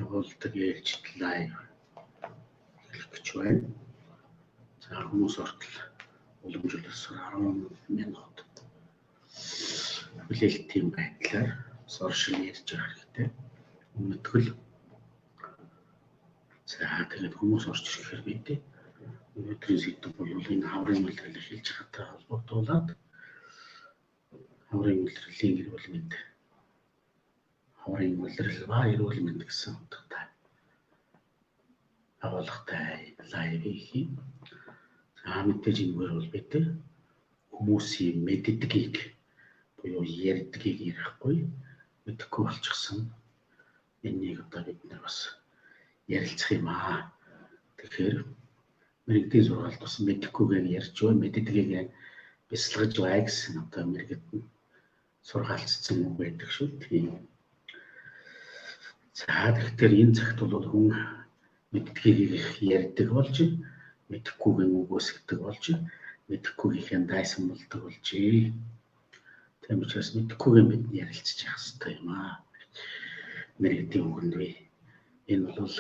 явуулдаг ээлжид лайв хэлэх гэж байна. За хүмүүс ортол уламжлалсаар 10 минут хүлээлтийн байдлаар сошиал ярьж байгаа хэрэгтэй. Өмнөдгөл за тэгээд хүмүүс орж ирэхээр бид өнөөдрийн сэдв бол энэ хаврын үйлрэл эхэлж байгаатай холбоотуулаад хаврын үйлрэлийн эрүүл мэнд хаврын үйлрэл ба эрүүл мэнд гэсэн утгатай агуулгатай лайв хийх. За мэдээж энэгээр бол бид хүмүүсийн мэддгийг буюу ярьдгийг ярихгүй мэдэхгүй болчихсон. Энийг одоо бид нар бас ярилцах юм аа. Тэгэхээр мэрэгдийн сургаалт бас мэдэхгүйгээр ярьж бай, мэддгийг бясалгаж бай гэсэн одоо мэрэгд сургаалцсан үг байдаг шүү. Тийм. За тэгэхээр энэ цагт бол хүн мэддгийг ярьдаг болж, мэдэхгүйгээр үгүйсгдэг болж, мэдэхгүйгийнхээ дайсан болдог болж. Тийм учраас мэдэхгүйгээр бид ярилцж явах хэрэгтэй юм аа. Мэрэгдийн үгэнд бий. Энэ бол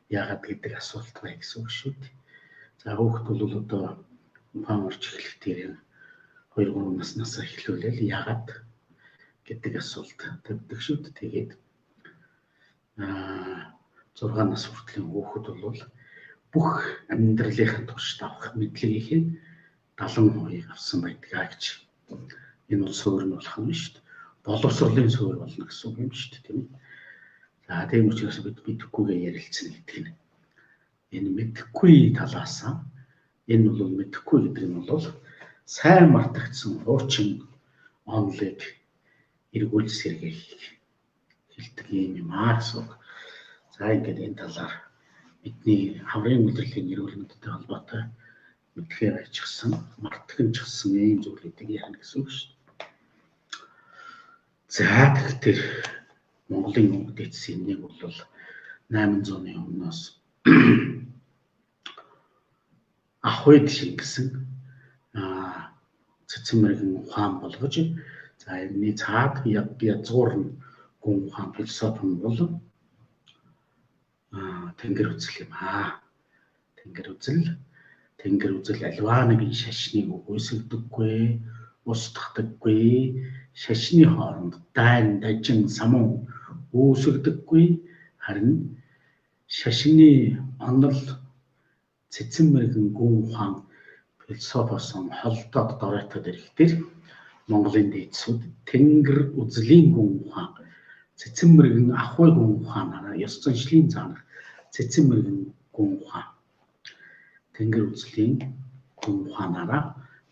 яагаад гэдэг асуулт бай гэсэн үг шүү дээ. За хүүхэд бол одоо ухаан орж эхлэх дээр 2-3 наснаас эхлүүлэл яагаад гэдэг асуулт тавьдаг шүү дээ. Тэгээд 6 нас хүртлийн хүүхэд бол бүх амьдралынхаа туршид авах мэдлэгийн 70% авсан байдаг гэж. Энэ бол суурь нь болох юм шүү дээ. Боловсролын суурь болно гэсэн үг юм шүү дээ, тийм ээ. За тийм учраас бид мэдэхгүйгээ ярилцсан гэдэг нь. Энэ мэдэхгүй талаас энэ бол мэдэхгүй гэдэг нь бол сайн мартагдсан хуучин онолыг эргүүл сэргээх хэлдэг юм аа гэсэн. За ингээд энэ талаар бидний хаврын үйлрэлийн эрүүл мэндтэй холбоотой мэдхээр ажигсан, мартагчсан ийм зүйлүүдийг ярих гэсэн үг шүү дээ. За тэгэхээр Монголын өнгө дэдсийн нэг бол 800-ны өмнөөс Ахуйд шингэсэн цэцэн мэргэн ухаан болгож за энэний цаад язгуурн гүн ухаан философи нь бол тэнгэр үзэл юм аа. Тэнгэр үзэл альва нэгэн шашныг үгүйсгдэггүй, устгадаггүй, шашны хооронд дайн, дажин, самун үүсгдэггүй, харин шашны онол цэцэн мэргэн гүн ухаан философоос холдоод доройтод ирэхдээ Монголын дээдсүүд тэнгэр үзлийн гүн ухаан цэцэн мэргэн ахуй гүн ухаанаараа ёс заншлын заанах цэцэн мэргэн гүн ухаан тэнгэр үзлийн гүн ухаанаараа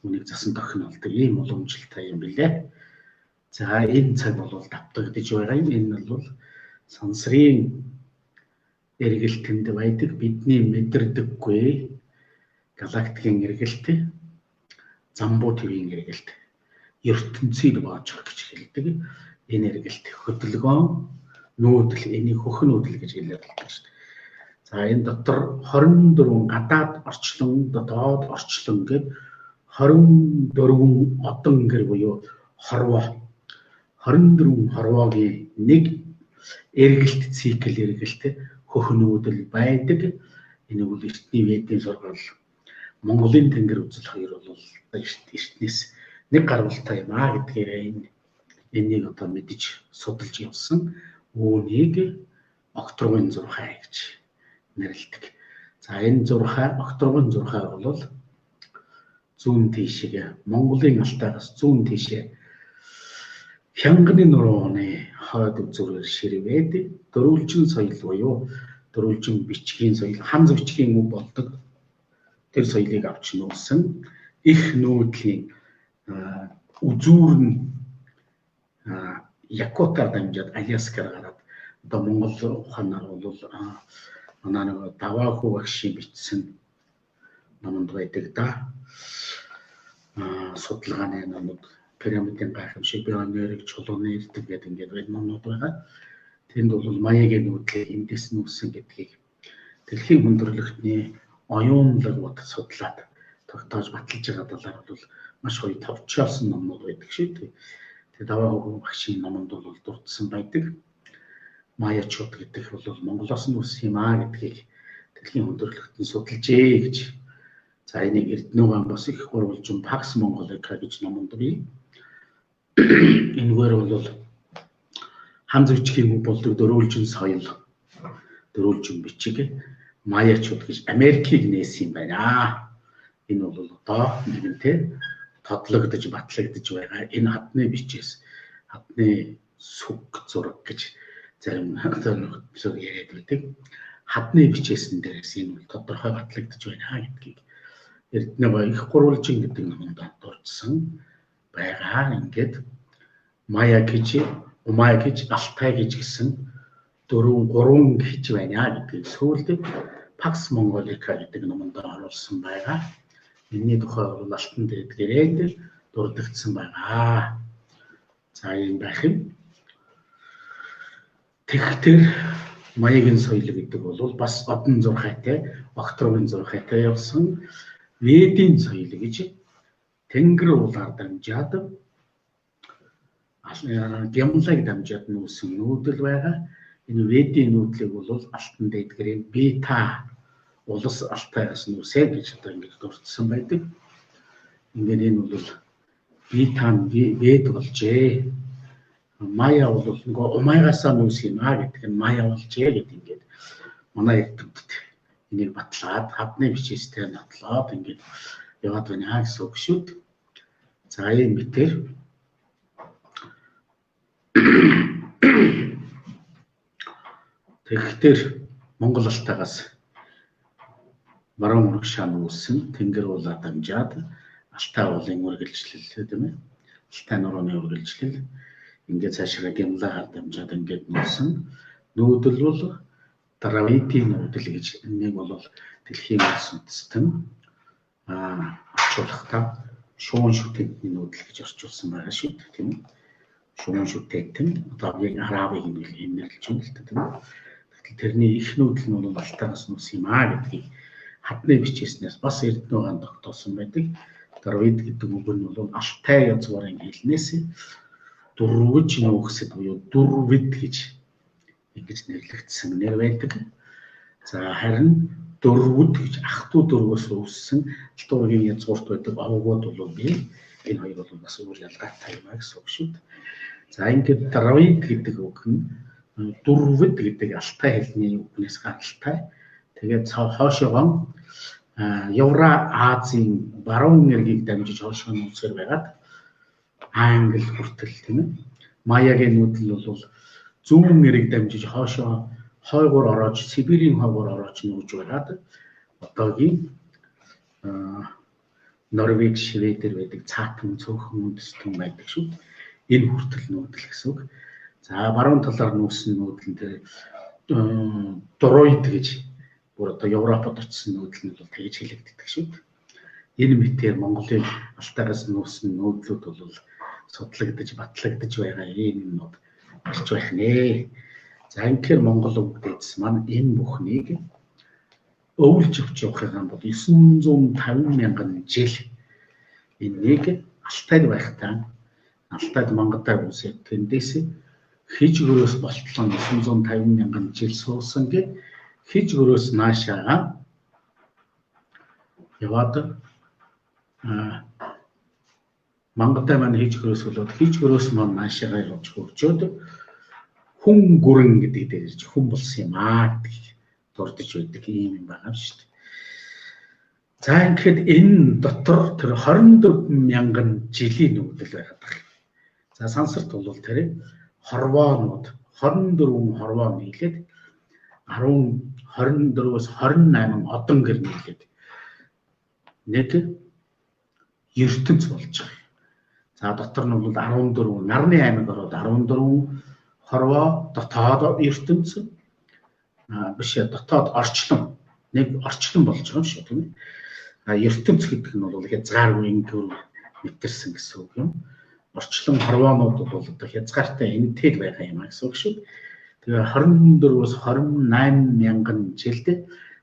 үнийг засан тохинолдог ийм уламжлалтай юм билээ. За энэ цаг бол давтагдж байгаа юм. Энэ бол сансрын эргэлтэнд байдаг бидний мэдэрдэггүй галактикийн эргэлт, замбуу твийн эргэлт, ертөнцийг боожих гэж хэлдэг. Энэ эргэлт хөдөлгөөн, нүүдэл, энийг хөх нүүдэл гэж хэлээд байдаг шүү дээ. За энэ дотор 24 гадаад орчлон, дотоод орчлон гэдэг 24 одон гэр буюу хорвоо 24 хорвоогийн нэг эргэлт цикл эргэлт хөх нүүдэл байдаг. Энэ бол эртний ведийн сургаал Монголын тэнгэр үзэл хоёр бол эртнээс нэг гаргалтай юм аа гэдгээр энийг одоо мэдж судалж явсан. Үүнийг Окторгын 6 гэж нэрлэдэг. За энэ 6 Окторгын 6 бол зүүн тийшээ Монголын алтайгаас зүүн тийшээ Хянганы нурууны хойд үзүүрээр ширвээд дөрвөлжин соёл буюу дөрвөлжин бичгийн соёл ханз бичгийн үг болдог. Тэр соёлыг авч нуусан их нүүдлийн үзүүр нь Якутаар дамжаад Аляскаар гараад одоо Монгол ухаанаар бол манай нэг Давааху багшийн бичсэн номонд байдаг да. Судалгааны номууд пирамидын гайхамшиг бионерик чулууны эрдэг гэдэг ингээд номнууд байгаа. Тэнд бол маягийн нүүдлийг эндээс нүүсэн гэдгийг дэлхийн хүндрэлтний оюунлаг бод судлаад тогтоож баталж байгаа талаар бол маш гоё товчоолсон номнууд байдаг шүү дээ. Тэгээд Давааху багшийн номонд бол дурдсан байдаг. Маячууд гэдэг бол Монголоос нь үсэх юм гэдгийг дэлхийн өндөрлөгтөн судалжээ гэж. За энийг Эрдэнэбаан бас их гурвалжин Pax Mongolica гэж номонд бий. Энэгээр бол хам зүйчгийн болдог дөрвөлжин соёл, дөрвөлжин бичиг Маячууд гэж Америкийг нээсэн юм байна. Энэ бол одоо нэгэнтээ тодлогдож батлагдж байгаа энэ хадны бичээс хадны сүг зураг гэж зарим зөв яриад байдаг. Хадны бичээсэн дээрээс энэ бол тодорхой батлагдж байна гэдгийг Эрдэнэбаан их гурвалжин гэдэг номонд дурдсан байгаа. Ингээд Мая гэж, Умай гэж, Алтай гэж гэсэн гурван гэж байна гэдгийг сүүлд Pax Mongolica гэдэг номонд оруулсан байгаа. Энэний тухай бол алтан дээрээ дурддагдсан байгаа. За ийм байх юм. Тэгэхээр Маягийн соёл гэдэг бол бас одон зурхайтай, Октрогын зурхайтай явсан Ведийн соёл гэж Тэнгэр уулаар дамжаад Гямлаг дамжаад нүүсэн нүүдэл байгаа. Энэ Ведийн нүүдлийг бол алтан дэдгэрийн Бета улс Алтайгаас нүүсэ гэж одоо ингэж дурдсан байдаг. Ингээд энэ бол Бетан Вед болжээ. Мая бол нөгөө Умайгаасаа нүүс юм гэдэг нь Мая болжээ гэдэг ингээд манай эрдэмтэд энийг батлаад хадны бичээстэй нотлоод ингээд яваад байна гэсэн үг шүү дээ. За ийм битэр тэгэхээр Монгол Алтайгаас баруун урагшаа нүүсэн Тэнгэр уулаа дамжаад Алтай уулын үргэлжлэл тийм ээ. Алтай нурууны үргэлжлэл ингээд цаашаа Гямлагаар дамжаад ингээд нүүсэн. Нүүдэл бол Дравидийн нүүдэл гэж энийг бол дэлхийн улс үндэстэн орчуулахдаа шуун шүтэнтний нүүдэл гэж орчуулсан байгаа шүү дээ тийм үү. Шуун шүтэнтэн одоо яг арабыг нэрлэж байна л тийм үү. Тэгэхээр тэрний их нүүдэл нь бол Алтайгаас нүүс юм гэдгийг хадны бичээснээс бас Эрдэнэбаан тогтоосон байдаг. Дравид гэдэг үг нь бол Алтай язгуурын хэлнээс дурвж нүүхсэд буюу дурвид гэж ингэж нэрлэгдсэн нэр байдаг. За харин дурвд гэж ах トゥ дурвоос үүссэн Алтайгийн язгуурт байдаг овгууд бол бий. Энэ хоёр бол бас өөр ялгаатай юм гэсэн үг шүү дээ. За ингээд Дравид гэдэг үг нь дурвд гэдэг Алтай хэлний үгнээс гаралтай. Тэгээд хоошоогоо Евра Азийн баруун эргийг дамжиж хоошоо нүүсээр байгаад Англи хүртэл тийм ээ. Маягийн нүүдэл бол зүүн эрэг дамжиж хоошоо хойгоор ороод Сибирийн хойгоор ороод нүүж байгаад одоогийн Норвег, Шведээр байдаг цаатан цөөхөн үндэстэн байдаг шүү. Энэ хүртэл нүүдэл гэсэн үг. За баруун талаар нүүсэн нүүдэл дээр Дроид гэж бүр одоо Европод очсон нүүдэл нь бол тэгж хэлэгддэг шүү. Энэ мэтээр Монголын Алтайгаас нүүсэн нүүдлүүд бол судлагдж батлагдж байгаа юм нууд болж байх нэ. За инхээр Монгол үг дээдс маань энэ бүхнийг өвлж авч явах юм бол 950 мянган жил энийг Алтайд байхдаа Алтайд Монголоор үсээд тэндээс хиж өрөөс болтлон 950 мянган жил суусан гэд хиж өрөөс наашаа яваад Монголд маань хиж өрөөс болоод хиж өрөөс маань наашаа явж хөгжөөд хүн гүрэн гэдэг дээр ирж хүн болсон юм гэдэг дурдж байдаг юм байна шүү дээ. За ингээд энэ дотор тэр 24 мянган жилийн нүүдэл байгаад байна. За сансарт бол тэр хорвоонууд 24 хорвоо нийлээд 24-өөс 28 одон гэр нийлээд нэг ертөнц болж байгаа. За дотор нь бол 14 нарны аймаг ороод 14 хорвоо дотоод ертөнц биш дотоод орчлон нэг орчлон болж байгаа юм шүү тийм ээ. ертөнц гэдэг нь бол хязгааргүй ингээд мэдэрсэн гэсэн үг юм. Орчлон хорвоонууд бол одоо хязгаартай энэтэй байгаа юм гэсэн үг шүү. Тэгээ 24-өөс 28 мянган жилд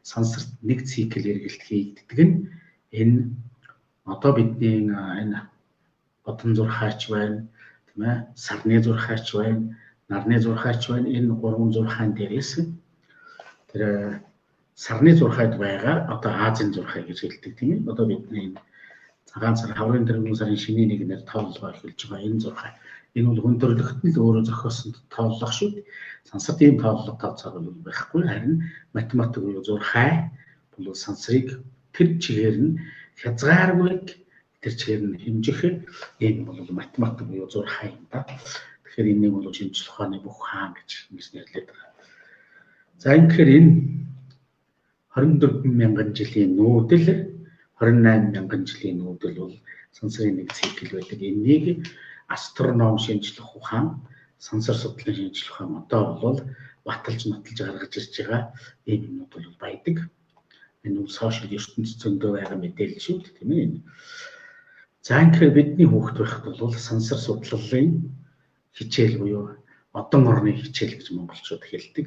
сансарт нэг цикл эргэлт хийгддэг нь энэ одоо бидний энэ одон зурхаач байна тийм ээ, сарны зурхаач байна, нарны зурхаач байна. Энэ 3 зурхаан дээрээс тэр сарны зурхайд байгаа одоо Азийн зурхай гэж хэлдэг тийм ээ. Одоо бидний цагаан сар хаврын тэргүүн сарын шинийн 1-ээр тооллого эхэлж байгаа энэ зурхай. Энэ бол хүндрэлт нь л өөрөө зохиосон тооллого шүү дээ. Сансарт ийм тооллого тооцоог нь байхгүй. Харин математик буюу зурхай бол сансрыг тэр чигээр нь хязгааргүй тэр чигээр нь хэмжих энэ бол математик буюу зурхай юм да. Тэгэхээр энийг бол шинжлэх ухааны бүх хаан гэж нэрлэдэг байгаа. За ингэхээр энэ 24,000 жилийн нүүдэл 28,000 жилийн нүүдэл бол сансрын нэг цикл байдаг. Энийг астроном шинжлэх ухаан, сансар судлалын шинжлэх ухаан одоо бол баталж нотолж гаргаж ирж байгаа ийм юмнууд бол байдаг. Энэ бол сошиал ертөнцийн зөндөө байгаа мэдээлэл шүү дээ тийм ээ. За ингэхээр бидний хүүхд байхад бол сансар судлалын хичээл буюу одон орны хичээл гэж монголчууд хэлдэг.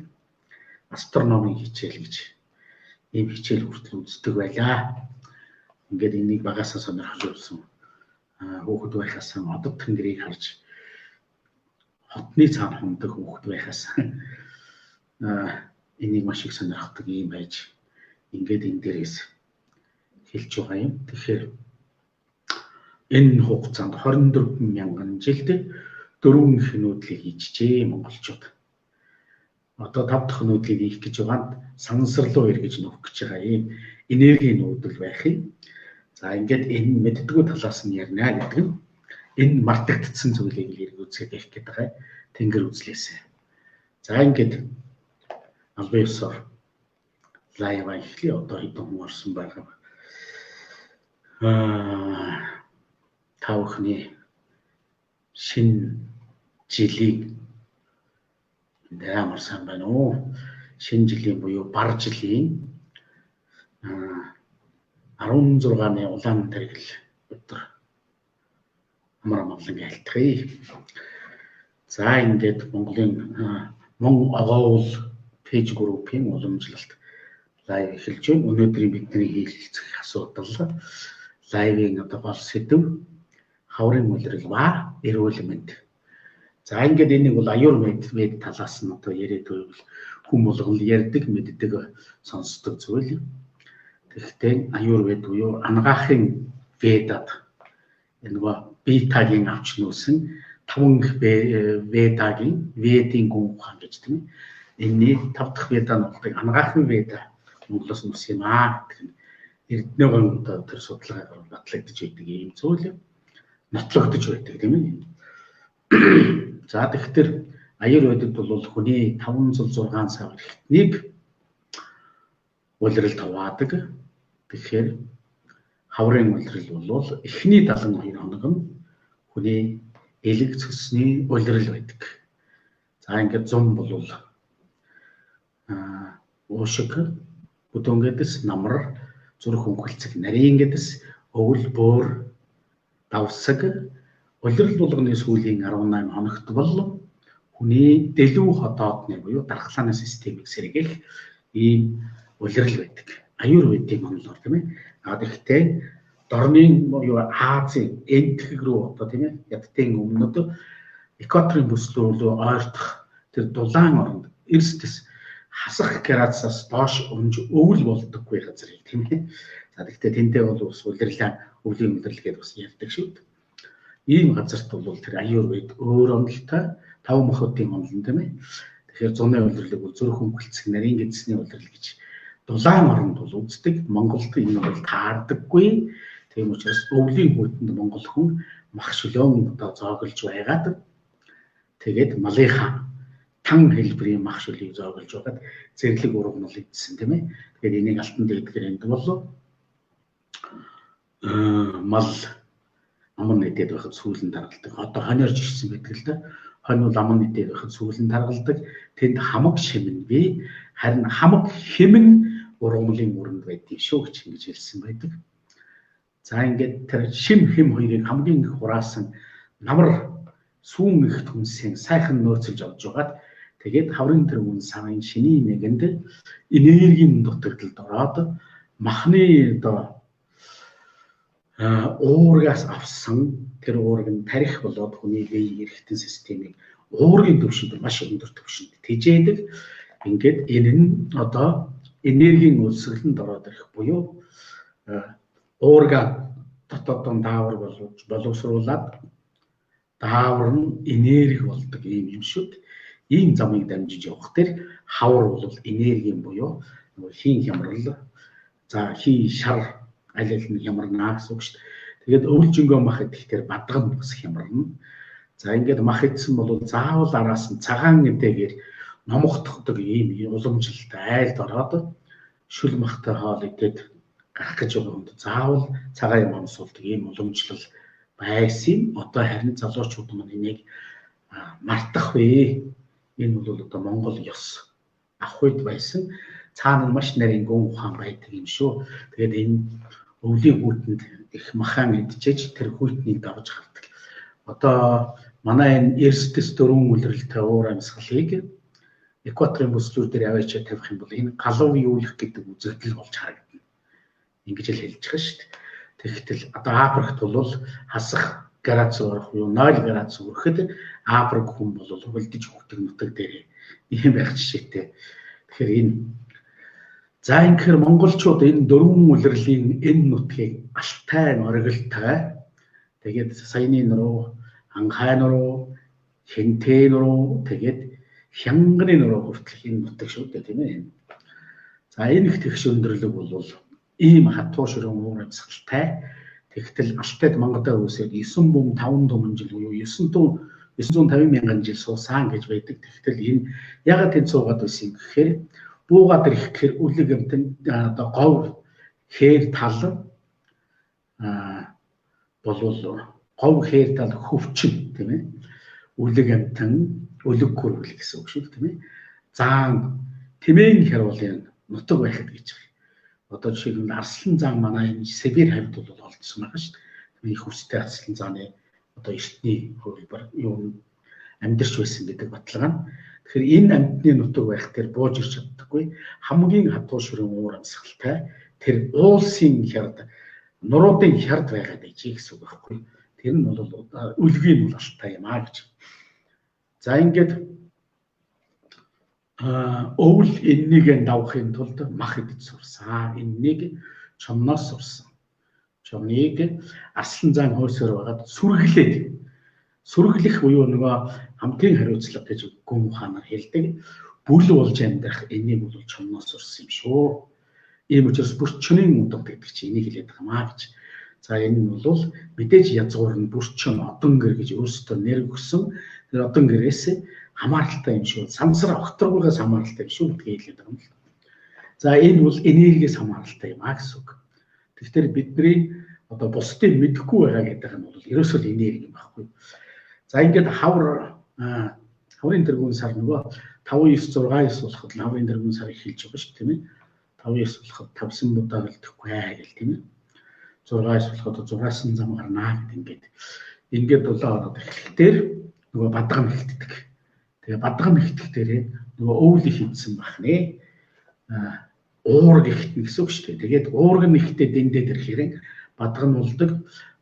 Астрономийн хичээл гэж ийм хичээл хүртэл үздэг байлаа. Ингээд энийг багасаа сонирхож явсан хүүхэд байхаас одод тэнгэрийг харж хотны цаана хумдаг хүүхэд байхаас энийг маш их сонирхдаг юм байж ингээд энэ дээрээс хэлж байгаа юм. Тэгэхээр энэ хугацаанд 24,000 жилд 4 их нүүдлийг хийжээ монголчууд. Одоо 5 дахь нүүдлийг хийх гэж байгаанд сансарлуу эргэж нөхөх гэж байгаа юм энерги нүүдэл байх юм. За ингээд энэ мэддэггүй талаас нь ярина гэдэг нь энэ мартагдсан зүйлийг л эрг үзгээд явах гэдэг байгаа тэнгэр үзлээсээ. За ингээд албан ёсоор лайв ихлий одоо хэдэн хүн орсон байгаа. Тавхны шинэ жилийн амар сайн байна уу? Шинэ жилийн буюу бар жилийн 16-ны улаан тэргэл өдөр амар амгалан айлтгая. За ингээд Монголын Мон агуул пэйж группийн уламжлалт лайв эхэлж байна. Өнөөдрийн бидний хийх асуудал лайвын одоо гол сэдэв хаврын улирал ба эрүүл мэнд. За ингээд энийг бол аюурвед талаас нь одоо яриад байвал хүн болгон ярьдаг, мэддэг, сонсдог зүйл. Тэгэхдээ аюурвед буюу анагаахын ведад энэ битагийн авч нуусан 5 ведагийн ведийн гүн ухаан гэж тийм ээ. Энэний 5 дахь веда нь болдог анагаахын веда Монголоос нус юм аа гэдэг нь эрдэнэгийн одоо тэр судалгаагаар батлагдж байдаг юм зүйл нотлогдож байдаг тийм ээ. За тэгэхээр аюурведд бол хүний 506 сар эртнийг улиралд хуваадаг. Тэгэхээр хаврын улирал бол эхний 72 хоног нь хүний элэг цөсний улирал байдаг. За ингээд зам бол уушиг бүдүүнгэдэс намар зүрх хөнхөлцөг нарийнгэдэс өвөл бөөр давсаг улирал болгоны сүүлийн 18 хоногт бол хүний дэлүү хотоодны буюу дархлааны системийг сэргээх ийм улирал байдаг. Аюурведийн онолоор тийм ээ. Гэхдээ дорны буюу Азийн энтхэг рүү одоо тийм ээ ядтын өмнөд экваторын бүслүү рүү ойртох тэр дулаан оронд эрсдэс хасах градусаас доош өнж өвөл болдоггүй газар тийм ээ. За гэхдээ тэнтэй бол ус улирлаа өвлийн улирал гэдээ бас ярьдаг шүү дээ. Ийм газарт бол тэр аюурвед өөр онолтой 5 мохотын онол тийм ээ. Тэгэхээр зуны улирлыг бол зүрх хөнхөлцөг нарийн гэдэсний улирал гэж дулаан оронд бол үздэг. Монголд энэ бол таардаггүй. Тийм учраас өвлийн хүйтэнд монгол хүн мах шөлөөн одоо зооглож байгаад тэгээд малынхаа тан хэлбэрийн мах шөлийг зооглож байгаад зэрлэг ургамал идсэн тийм ээ. Тэгээд энийг алтан дэгдгээр энд бол мал аман нэдэд байхад сүүлэн даргалдаг. Одоо хоньорж ирсэн байдаг л да. Хонь бол аман нэдэд байхад сүүлэн даргалдаг. Тэнд хамаг шимэн бий. Харин хамаг хэмэн ургамлын өрөнд байдгийг шүү гэж хэлсэн байдаг. За ингээд тэр шим хэм хоёрыг хамгийн их хураасан намар сүүн их түнсийн сайхан нөөцөлж авч байгаад тэгээд хаврын тэргүүн сарын шинийн нэгэнд энергийн дутагдалд ороод махны одоо уургаас авсан тэр уург нь тарих болоод хүний бие эрхтэн системийг уургийн түвшинд маш өндөр түвшинд тэжээдэг. Ингээд энэ нь одоо энергийн үлсгэлэнд ороод ирэх буюу уурга дотоодон даавар боловсруулад даавар нь энерги болдог юм шүү. Ийм замыг дамжиж явах тэр хавар бол энергийн буюу хийн хямрал, за хий шар аль аль нь хямрнаа гэсэн үг шүү. Тэгээд өвлжөнгөө мах идэхээр бадган бас хямрна. За ингээд мах идсэн бол заавал араас нь цагаан эдэгээр номогдохдаг ийм уламжлалтай айлд ороод шүл махтай хоол идээд гарах гэж байгаа хүнд заавал цагаан юм амсуулдаг ийм уламжлал байсан. Одоо харин залуучууд маань энийг мартах вэ? Энэ бол одоо Монгол ёс ах үед байсан. Цаана маш нарийн гүн ухаан байдаг юм шүү. Тэгээд энэ өвлийн хүүтэнд их махаан идчихэж тэр хүүтнийг давж гардаг. Одоо манай энэ эрсдэс дөрвөн үлрэлтэй уур амьсгалыг экваторын бүслүүд дээр аваачаа тавих юм бол энэ галуу юулах гэдэг үзэгдэл болж харагдана. Ингэж л хэлж байгаа шүү дээ. Тэгэхдээ одоо Африкт бол хасах градус орох юу 0 градус хүрэхэд Африк хүн бол хөлдөж хөвтөг нутаг дээр ийм байх жишээтэй. Тэгэхээр энэ за ингэхээр монголчууд энэ дөрвөн үлрэлийн энэ нутгийг алтай оргилтай тэгээд саяны руу анхайн руу хинтэн руу тэгээд хянганы руу хүртэлх энэ нутаг шүү дээ тийм ээ. За энэ их тэгш өндөрлөг бол ийм хатуу ширүүн уур амьсгалтай. Тэгтэл Алтайд Мангадаа үсээд 9 бум 5 түмэн жил буюу 950 мянган жил суусан гэж байдаг. Тэгтэл энэ ягаад энэ суугаад байсан гэхээр буугаад ирэх гэхээр үлэг амтэн одоо говь хээр тал болвол говь хээр тал хөвчин тийм ээ. Үлэг амтэн үлэг гүрвэл гэсэн үг шүү тийм ээ. Заан тэмээн хяруулын нутаг байхад гэж байна. Одоо жишээлбэл Арслан заан манай энэ Сибирь хавьд бол олдсон байгаа шүү дээ. Их хүчтэй Арслан зааны одоо эртний хөлбөр юу амьдарч байсан гэдэг баталгаа нь. Тэгэхээр энэ амьтны нутаг байх тэр бууж ирч чаддаггүй хамгийн хатуу ширүүн уур амьсгалтай тэр уулсын хярд нуруудын хярд байгаад ич гэсэн үг байхгүй. Тэр нь бол үлгийн бол алтай юм аа гэж. За ингээд өвөл энэнийг давахын тулд мах идэж сурсан. Энэнийг чомноос сурсан. Чомныг Арслан заан хойсоор байгаад сүргэлэх буюу нөгөө хамтын хариуцлага гэж гүн ухаанаар хэлдэг. Бүл болж амьдрах энийг бол чомноос сурсан юм шүү. Ийм учраас бүрчнийн удаа гэдэг чинь энийг хэлээд байгаа маа гэж. За энэ нь бол мэдээж язгуур нь бүрчэн одон гэр гэж өөрсдөө нэр өгсөн. Тэр одон гэрээс хамааралтай юм шүү. Самсар огторгоогоос хамааралтай юм шүү гэдгийг хэлээд байгаа юм л. За энэ бол энергиээс хамааралтай юм аа гэсэн үг. Тэгэхээр бидний одоо бусдыг мэдэхгүй байгаа гэдэг нь бол ерөөсөө энерги юм байхгүй. За ингээд хаврын тэргүүн сар нөгөө 5-9-6-9 болоход хаврын тэргүүн сар эхэлж байгаа шүү тийм ээ. 5-9 болоход тавсан будаа гэлдэхгүй гэл тийм ээ. 6-9 болоход 6-сан зам гарнаа гэдэг ингээд болоо ороод эхлэхээр нөгөө бадгам эхэлдэг. Тэгээ бадгам ихтгэх дээрээ нөгөө өвөл их хийсэн бахнэ. Уург ихтэн гэсэн үг шүү дээ. Тэгээд уург нь ихтэй дэндээд ирэхээр бадгам болдог.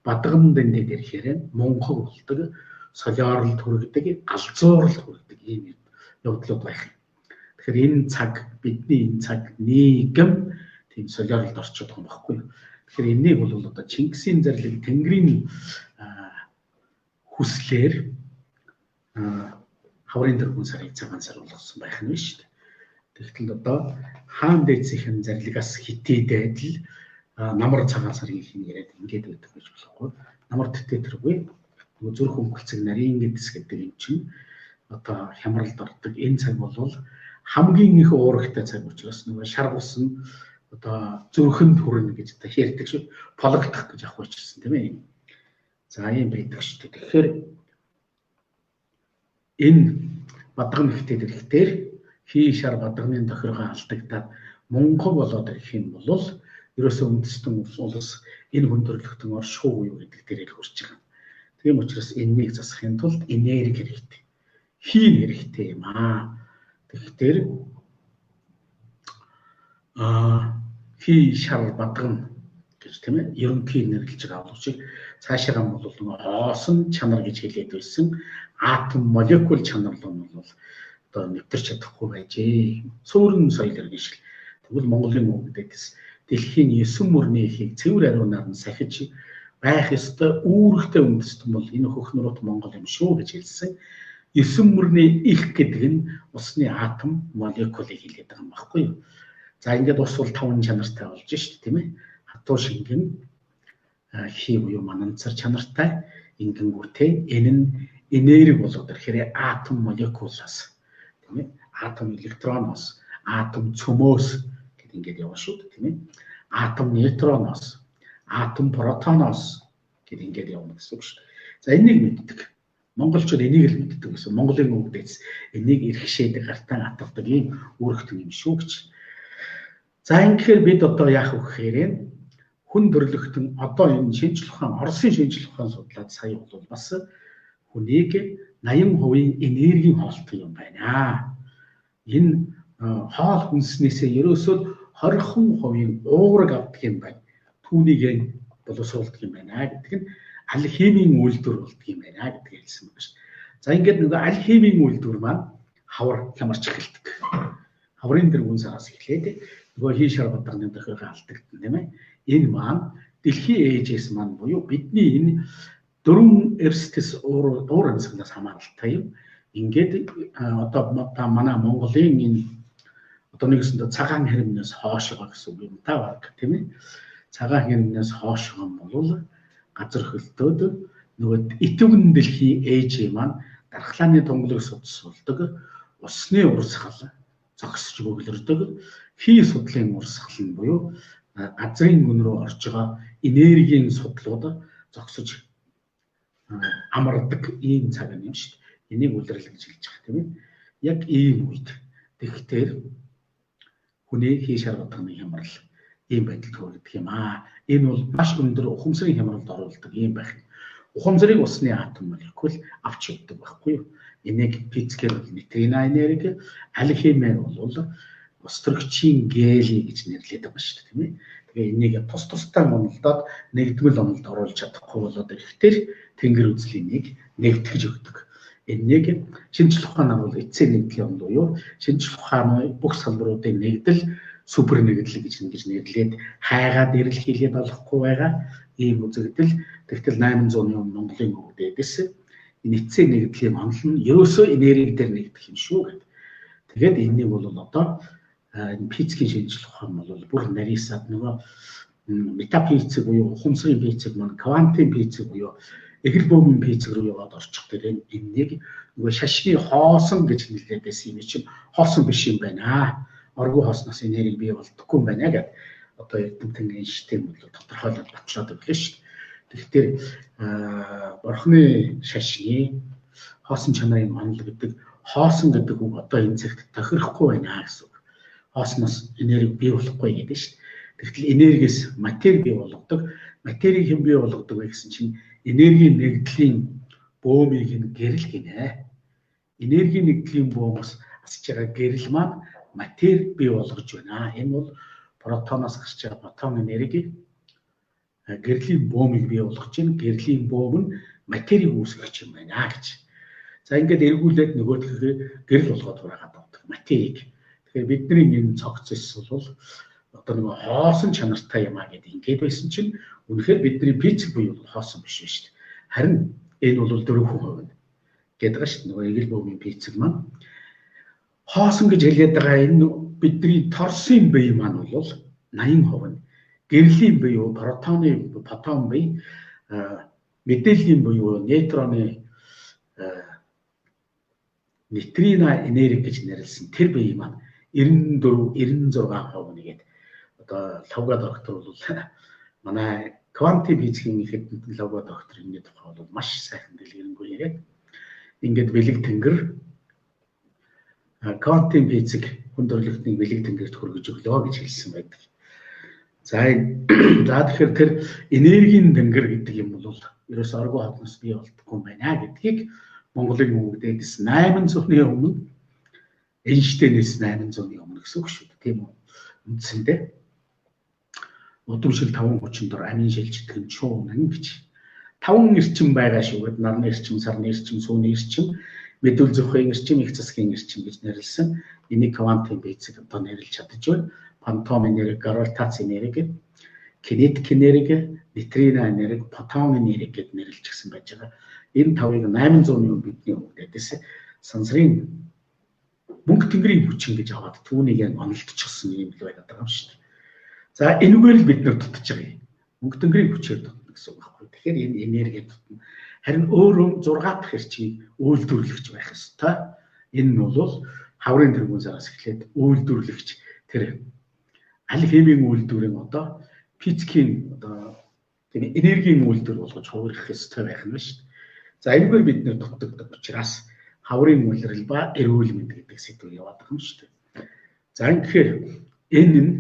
Бадгам дэндээд ирэхээр мунхаг болдог. Солиорлолт хүргэдэг, галзууралт хүргэдэг ийм явдлууд байх юм. Тэгэхээр энэ цаг бидний энэ цаг нийгэм тийм солиорлолт орчод байгаа юм баггүй. Тэгэхээр энийг бол одоо Чингисийн зарлиг Тэнгэрийн хүслээр хаврын тэргүүн сарыг цагаан сар болгосон байх нь шүү дээ. Тэгтэл одоо хаан дээдсийн зарлагаас хитээдэл намар цагаан сарын их яриад ингээд байдаг гэж болохгүй. Намар тэтэ тэргүй нөгөө зүрх хөнгөлцөг нарийн гэдс гэдэг юм чинь одоо хямралд ордог. Энэ цаг бол хамгийн их уурагтай цаг учраас нөгөө шар бус нь одоо зүрхэнд хүрнэ гэж одоо ярьдаг шүү. Пологдох гэж авах учирсан тийм ээ. За ийм байдаг шүү дээ. Тэгэхээр энэ бадгам ихтэй дэлхтэр хий шар бадгамын тохиргоо алдагдаад мунхаг болоод ирэх юм бол ерөөсөө үндэстэн улс энэ хүндрэлтэн оршихуй юу гэдэг дээр л хүрч байгаа. Тийм учраас энэнийг засахын тулд энерги хэрэгтэй. Хийн хэрэгтэй юм аа. Тэгэхээр хий шар бадгам гэж гэж тийм ээ. Ерөнхий энерги агуулгыг цаашаа гам бол нөгөө хоосон чанар гэж хэлээд байсан. Атом молекул чанар нь бол одоо нэвтэрч чадахгүй байжээ. Суурин соёл иргэншил. Тэгвэл Монголын өвгдөс дэлхийн 9 мөрний ихийг цэвэр ариунаар нь сахиж байх ёстой үүрэгтэй үндэстэн бол энэ хөх нурууд Монгол юм шүү гэж хэлсэн. 9 мөрний их гэдэг нь усны атом молекулыг хэлээд байгаа юм баггүй юу. За ингээд ус бол 5 чанартай болж шүү дээ тийм ээ. Хатуу шингэн хий буюу мананцар чанартай ингэнгүүтээ энэ нь энерги болоод ирэхээр атом молекулаас тийм ээ. Атом электроноос, атом цөмөөс гэдэг ингээд яваа шүү дээ тийм ээ. Атом нейтроноос, атом протоноос гэдэг ингээд явна гэсэн үг шүү. За энийг мэддэг. Монголчууд энийг л мэддэг гэсэн. Монголын өвгдөс энийг эрхшээдэг, гартаа атгадаг ийм үүрэгтэй юм шүү гэж. За ингэхээр бид одоо яах вэ гэхээр хүн төрлөختөн одоо энэ шинжлэх ухаан, Оросын шинжлэх ухаан судлаад сая бол бас хүнийг 80% энергийн хоолтой юм байна. Энэ хоол хүнснээсээ ерөөсөө 20% уураг авдаг юм байна. Түүнийг боловсруулдаг юм байна гэдэг нь алхимийн үйлдвэр болдог юм байна гэдэг хэлсэн байна шүү. За ингээд нөгөө алхимийн үйлдвэр маань хавар хямарч эхэлдэг. Хаврын дэргүүн сараас эхлээд нөгөө хий шар бадганы дахиад алдагдсан тийм ээ. Энэ маань дэлхийн ээжээс маань буюу бидний энэ дөрвөн эрсдэс уур амьсгалаас хамааралтай юм. Ингээд одоо манай Монголын энэ одоо нэгсэндээ цагаан хэрэмнээс хоошоо гэсэн үг юм та баг тийм ээ. Цагаан хэрэмнээс хоошоо бол газар хөлтөөд нөгөө итвэн дэлхийн ээж маань дархлааны тунгалаг судалдаг, усны урсгал зогсож бөглөрдөг, хий судлалын урсгал нь буюу газрын гүн рүү орж байгаа энергийн судлууд зогсож амардаг ийм цаг юм шүү дээ. Энийг үлрэл гэж хэлж байгаа тийм ээ. Яг ийм үед тэгэхээр хүний хий шар бадганы хямрал ийм байдалд хүргэдэг юм аа. Энэ бол маш өндөр ухамсарын хямралд оруулдаг юм байх. Ухамсарыг усны атом молекул авч явдаг байхгүй юу? Энийг физикээр бол нейтрino энерги, алхимиэр бол ус төрөгчийн гели гэж нэрлэдэг байна шүү дээ тийм ээ. Тэгээ энийг тус тустай онолдоод нэгдмэл онолд оруулж чадахгүй болоод ирэхээр тэнгэр үзлийг нэгтгэж өгдөг. Энийг шинжлэх ухаанаар бол эцсийн нэгдлийн онд буюу шинжлэх ухааны бүх салбаруудын нэгдэл супер нэгдэл гэж нэрлээд хайгаад ирэл хийлээ болохгүй байгаа ийм үзэгдэл. Тэгтэл 800-ны өмнө Монголын өвгдөөс энэ эцсийн нэгдлийн онол нь ерөөсөө энерги дээр нэгдэх юм шүү гэдэг. Тэгээд энэнийг бол одоо энэ физикийн шинжлэх ухаан бол бүр нарийсаад нөгөө метафизик буюу ухамсарын физик маань квантын физик буюу эгэр бөмбөгийн физик рүү яваад орчих дээр энэнийг нөгөө шашны хоосон гэж нэрлэдэг байсан юм чинь хоосон биш юм байна. Оргуу хоосноос энерги бий болдоггүй юм байна гэдэг одоо эрдэмтэн Эйнштейн бол тодорхойлоод батлаад өглөө шүү дээ. Тэгэхээр бурхны шашны хоосон чанарын онол гэдэг хоосон гэдэг үг одоо энэ цагт тохирохгүй байна гэсэн үг. Хоосноос энерги бий болохгүй гэдэг шүү дээ. Тэгтэл энергиэс матери бий болгодог. Материйг хэн бий болгодог вэ гэсэн чинь энергийн нэгдлийн бөөмийг нь гэрэл гинэ. Энергийн нэгдлийн бөөмөс асж байгаа гэрэл маань матери бий болгож байна. Энэ бол протоноос гарч байгаа протон энерги гэрлийн бөөмийг бий болгож байна. Гэрлийн бөөм нь материйг үүсгэж юм байна гэж. За ингээд эргүүлээд нөгөөдгөө гэрэл болгоод байгаа гэдэг материйг. Тэгэхээр бидний энэ цогцос бол одоо нэг хоосон чанартай юм а гэдэг ингээд байсан чинь үнэхээр бидний физик буюу хоосон биш шүү дээ. Харин энэ бол 4% гэдэг байгаа шүү дээ. Нөгөө эгэл бөөмийн физик маань хоосон гэж хэлээд байгаа энэ бидний торсын бие маань бол 80% нь гэрлийн буюу протоны фотон бие мэдээллийн буюу нейтроны нейтрино энерги гэж нэрлсэн тэр бие маань 94-96% нэгээд одоо лавга доктор бол манай квантын физикийн ихэд лавга доктор энэ тухай бол маш сайхан дэлгэрэнгүй яриад ингээд бэлэг тэнгэр квантын физик хүндрэлтний бэлэг тэнгэрт хүргэж өглөө гэж хэлсэн байдаг. За тэгэхээр тэр энергийн тэнгэр гэдэг юм бол ерөөс оргуу хаднаас бий болдоггүй юм байна гэдгийг Монголын өвгдөөс 800-ны өмнө Эйнштейнээс 800-ны өмнө гэсэн үг шүү дээ тийм үү. Үндсэндээ удамшил 5:30 амин шилждэг нь чуунан гэж. 5 эрчим байгаа шүү гэд нарны эрчим, сарны эрчим, сүүний эрчим, мэдүүл зөвхөн эрчим, их засгийн эрчим гэж нэрлсэн. Энийг квантын физик одоо нэрлэж чадж байна. Фантом энерги, гравитац энерги, кинетик энерги, нейтрино энерги, фотон энерги гэд нэрлэж гисэн байж байгаа. Энэ тавыг 800 он бидний өвдөдөөс сансрын мөнгө тэнгэрийн хүчин гэж аваад түүнийг онолдчихсон юм л байгаад байгаа юм шүү дээ. За энэгээр л бид нар дутж байгаа юм. Мөнгө тэнгэрийн хүчээр дутна гэсэн үг байхгүй. Тэгэхээр энэ энерги дутна. Харин өөрөө 6 дахь эрчмийг үйлдвэрлэгч байх ёстой. Энэ нь бол хаврын тэргуун сараас эхлээд үйлдвэрлэгч тэр аль хэмийн үйлдвэрийн одоо физикийн одоо тийм энергийн үйлдвэр болгож хувирах ёстой байх нь шүү дээ. За энэгээр бид нэр дутдаг учраас хаврын үйлрэл ба эрүүл мэнд гэдэг сэдвээр яваад байгаа юм шүү дээ. За тэгэхээр энэ нь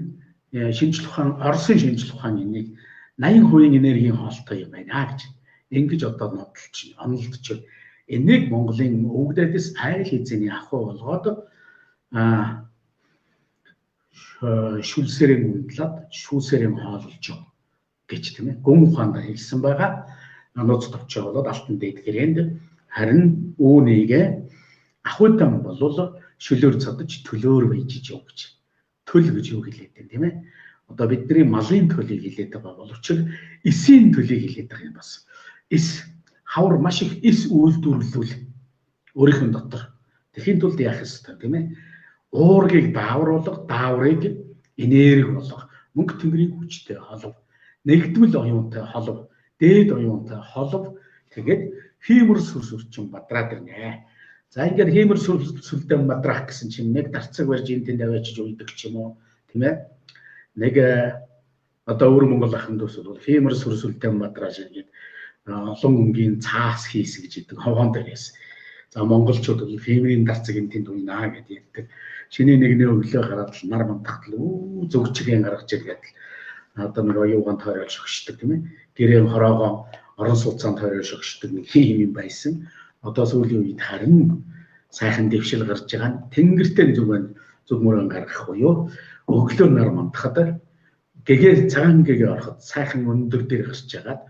шинжлэх ухаан, Оросын шинжлэх ухааны нэг 80% энергийн хоолтой юм байна гэж ингэж одоо нотолж онолдож байна. Энийг Монголын өвгдөөс айл хэзээний ахуй болгоод шүлсэрийн ундлаад шүүсэрийн хоололж гэж тийм ээ гүн ухаандаа хэлсэн байгаа. Нууц товчоо болоод алтан дээд гэрээнд харин үүнийг ахуйдан болвол шүлөөр цодож төлөөр байжиж яв гэж. Төл гэж юу хэлээд байна тийм ээ. Одоо бидний малын төлийг хэлээд байгаа боловч эсийн төлийг хэлээд байгаа юм бас. Эс хавар маш их эс үйлдвэрлэл өөрийнх нь дотор. Тэхийн тулд яах ёстой тийм ээ. Уургийг даавруулга, дааврыг энерги болгох, мөнгө тэнгэрийн хүчтэй холбоо, нэгдвэл оюунтай холбоо, дээд оюунтай холбоо, тэгээд хиймэр сүрс өрчин бадраад ирнэ. За ингээд хиймэр сүлдэн бадрах гэсэн чинь нэг дарцаг барьж энэ тэнд аваачиж уйдаг ч юм уу, тийм ээ. Нэг одоо өөр Монгол ахын дүүс бол хиймэр сүрсүлдэн бадрааж ингээд олон өнгийн цаас хийс гэж идэг ховоон дээрээс. За монголчууд бол хиймэрийн дарцаг энэ тэнд уйнаа гэдэг ярьдаг. Шиний нэгний өглөө гараад л нар мандахтал зөвчгийн гаргаж иргээд одоо нэг оюугаан тойрол шогшдог тийм ээ. Гэрээ хороогоо орон сууцаан тойрол шогшдог нэг юм байсан. Одоо сүүлийн үед харин сайхан дэвшил гарч байгаа нь тэнгэртэй зүг мөрөн гаргах буюу өглөө нар мандахад гэгээ цагаан гэгээ ороход сайхан өндөр дээр гарч байгаад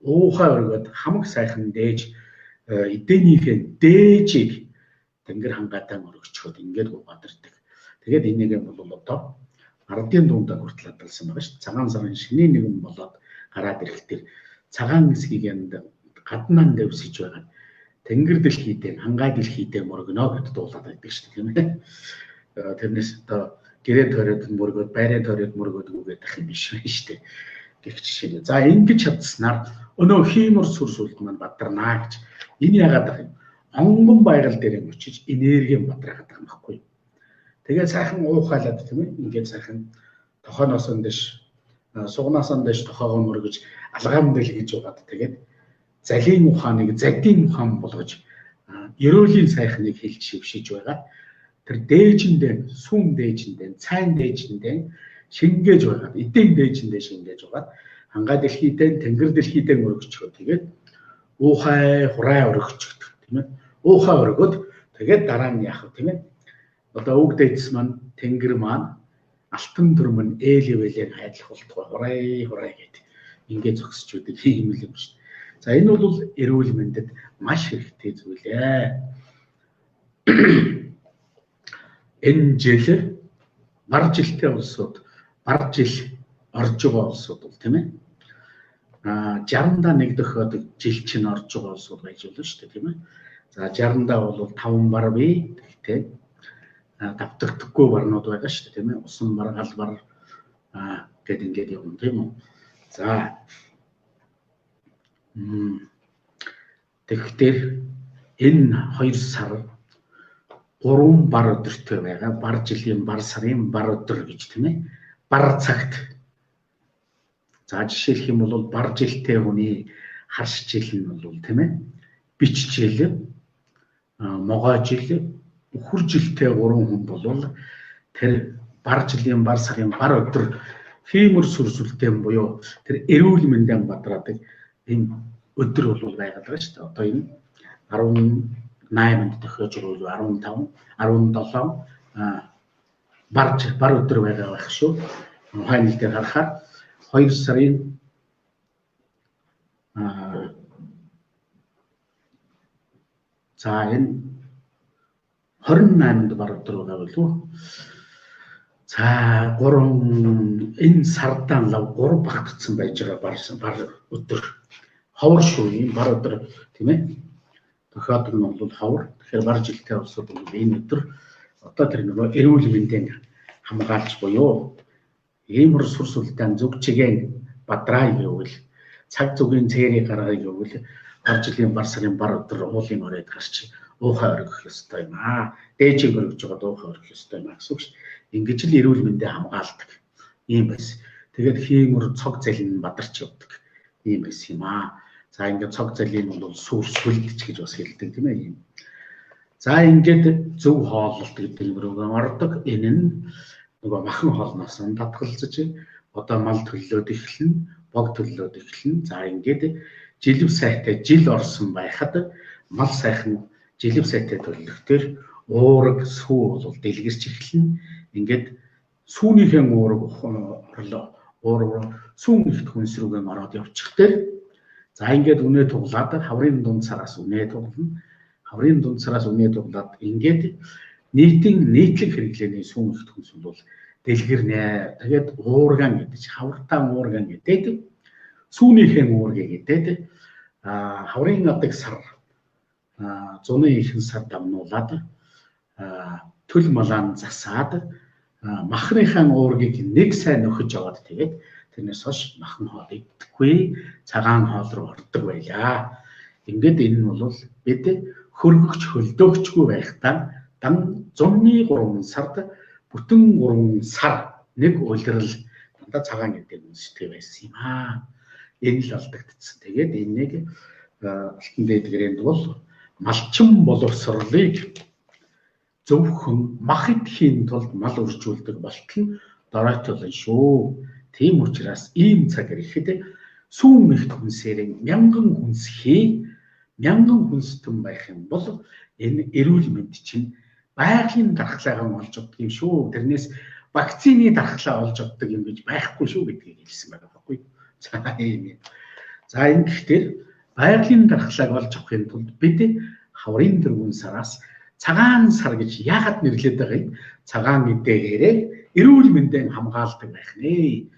уухай өргөд хамаг сайхан дээж эдэнийхээ дээжийг тэнгэр хангаатай өргөчхөд ингээд гуйгаад ирдэг. Тэгээд энийг бол одоо ардын дундаа хүртэл адалсан байгаа шүү дээ. Цагаан сарын шинийн нэгэн болоод гараад ирэхдээ цагаан хэсгийг гаднаа дэвсэж байгаа. Тэнгэр дэлхийдээ хангаа дэлхийдээ мөргөнө гэдээ дуулаад байдаг шүү дээ тийм ээ. Тэрнээс одоо гэрээ тойроод мөргөөд байраа тойроод мөргөөд үгээд ах юм биш байна шүү дээ. Гэх жишээ. За ингэж чадсанаар өнөө хиймэр сүрс үлд маань бадарнаа гэж. Энэ яагаад байгаа юм? Онгон байгаль дээр очиж энерги бадрахад байгаа юм баггүй. Тэгээд сайхан уухайлаад тийм ээ. Ингээд сайхан тохооноос дэш сугнаас дэш тохоогоо мөргөж алгаан дэлгэж угаад тэгээд залийн ухааныг задийн ухаан болгож ерөөлийн сайхныг хэлж шившиж байгаа. Тэр дээжиндээ сүүн дээжиндээ цайн дээжиндээ шингээж байгаа. Эдийн дээжиндээ шингээж байгаа. Хангаа дэлхийдээ тэнгэр дэлхийдээ мөргөчгөө тэгээд уухай хураа өргөчгдөг тийм ээ. Уухай өргөд тэгээд дараа нь яах вэ тийм ээ. Одоо үг дээдс маань тэнгэр маань алтан дүрмэн ээливэлээр хайдлах болтгой хураа гэдэг. Ингээд зогсож үүдэг юм л юм шүү. За энэ бол эрүүл мэндэд маш хэрэгтэй зүйл ээ. Энэ жил бар жилтэй улсууд, бар жил орж байгаа улсууд бол тийм ээ. 60-даа нэг дохиод жил чинь орж байгаа улсууд байж болно шүү дээ тийм ээ. За 60-даа бол 5 бар бий гэхдээ давтагдахгүй барнууд байгаа шүү дээ тийм ээ. Усан бар, гал бар гэдэг ингээд явна тийм үү. За тэгэхээр энэ 2 сар 3 бар өдөртэй байгаа. Бар жилийн, бар сарын, бар өдөр гэж тийм ээ. Бар цагт. За жишээлх юм бол бар жилтэй хүний харш жил нь бол тийм ээ. Бич жил, могоо жил, үхэр жилтэй 3 хүн бол тэр бар жилийн, бар сарын, бар өдөр хиймэр сүрсүлтэй буюу тэр эрүүл мэндийн бадраадаг энэ өдөр бол байгаад байгаа шүү дээ. Одоо энэ 18-нд тохиож байгаа 15, 17 бар өдөр байгаа байх шүү. Ухааны дээр харахаар 2 сарын за энэ 28-нд баг өдөр байгаа билүү. За 3 энэ сардаан лав 3 багтцсан байж байгаа бар өдөр ховор шүү юм бар өдөр тийм ээ. Тохиолдол нь бол ховор. Тэгэхээр бар жилтэй улсууд бол энэ өдөр одоо тэр нөгөө эрүүл мэндийн хамгаалж буюу иймэр сүр сүлтэн зүг чигээр бадраа гэвэл цаг зүгийн цээрийг гаргая гэвэл бар жилийн бар сарын бар өдөр уулын оройд гарч уухай оргих ёстой юм аа. Дээжийг өргөж байгаа уухай оргих ёстой юм аа гэсэн үг шүү. Ингэж л эрүүл мэндийг хамгаалдаг юм байсан. Тэгээд хиймэр цог залин бадарч явдаг юм байсан юм аа. За ингээд цог залин бол сүр сүлдч гэж бас хэлдэг тийм ээ юм. За ингээд зөв хооллолт гэдэг рүү ордог. Энэ нь нөгөө махан хоолноос татгалзаж одоо мал төллөөд эхэлнэ, бог төллөөд эхэлнэ. За ингээд жилв сайтай жил орсон байхад мал сайхан жилв сайтай төллөхтөр уураг сүү бол дэлгэрч эхэлнэ. Ингээд сүүнийхээ уураг сүүн ихт хүнс рүүгээ ороод явчих дээр за ингээд үнэ туглаад хаврын дунд сараас үнэ туглана. Хаврын дунд сараас үнэ туглаад ингээд нийтлэг хэрэглээний сүүн ихт хүнс бол дэлгэрнэ. Тэгээд уурган гэдэг хавртаа уурган гэдэг сүүнийхээ уургийг гэдэг хаврын адаг сар зуны ихэнх сар дамнуулаад төл малаан засаад махныхаа уургийг нэг сайн нөхөж аваад тэгээд тэрнээс хойш махан хоол иддэггүй цагаан хоол руу ордог байлаа. Ингээд энэ нь бол бид хөргөгч хөлдөөгчгүй байхдаа дан 103 сард бүтэн 3 сар нэг улирал дандаа цагаан гэдэг үнстэй байсан юм аа. Энэ л алдагдсан. Тэгээд энийг алтан дээдгэрээнд бол малчин боловсролыг зөвхөн мах идэхийн тулд мал үржүүлдэг болтол доройтолно шүү. Тийм учраас ийм цаг ирэхэд сүүн ихт хүнсээр мянган хүнсхий мянган хүнстэн байх юм бол энэ эрүүл мэнд чинь байгалийн дархлаагаа олж авдаг юм шүү. Тэрнээс вакцины дархлаа олж авдаг юм гэж байхгүй шүү гэдгийг хэлсэн байгаа байхгүй. За ийм. За энэ гэхдээ байгалийн дархлааг олж авахын тулд бид хаврын дөрвөн сараас цагаан сар гэж яагаад нэрлэдэг байгаа юм? Цагаан мэдээгээрээ эрүүл мэндийг хамгаалдаг байх нэ.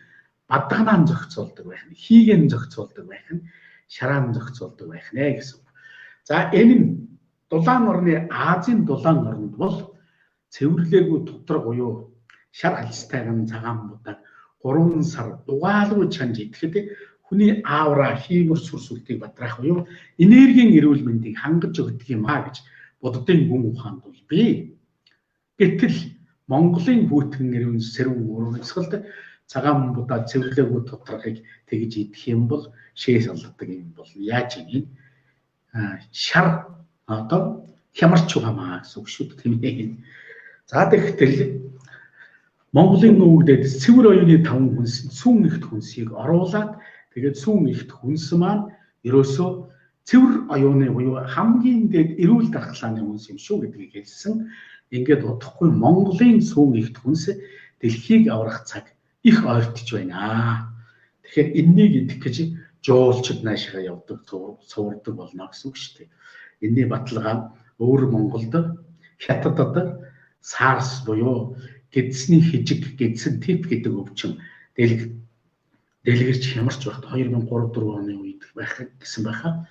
Бадганаан зохицуулдаг байх нэ. Хийгэн зохицуулдаг байх нэ. Шараан зохицуулдаг байх нэ гэсэн. За энэ нь дулаан орны Азийн дулаан орнд бол цэвэрлээгүй тутраг буюу шар халистайган цагаан будаг 3 сар дугаалгүй чанж идэхэд хүний аавра хиймэр сүр сүлтийг бадраах буюу энергийн эрүүл мэндийг хангаж өгдөг юм а гэж буддын гүн ухаанд бол бий. Гэтэл Монголын бүтгэн эрүүл сэрүүн урагсгалд цагаан будаа цэвэрлээгүй тутрагыг тэгж идэх юм бол шээс олддог юм бол яаж юм? Шар одоо хямарч байгаамаа гэсэн үг шүү дээ тийм ээ. За тэгтэл Монголын өвгдөд цэвэр оюуны 5 хүнс сүүн ихт хүнсийг оруулаад тэгээд сүүн ихт хүнс маань ерөөсөө цэвэр оюуны буюу хамгийн дээд эрүүл дархлааны хүнс юм шүү гэдгийг хэлсэн. Ингээд удахгүй Монголын сүүн ихт хүнс дэлхийг аврах цаг их ойртож байна. Тэгэхээр энэнийг идэх гэж жуулчд наашгаа явдаг, суурдаг болно гэсэн үг шүү дээ. Энэний баталгаа өөр Монголд Хятадд SARS буюу гэдсний хижиг гэдсэн тип гэдэг өвчин дэлгэрч хямарч байхад 2003-4 оны үед байх гэсэн байхаа.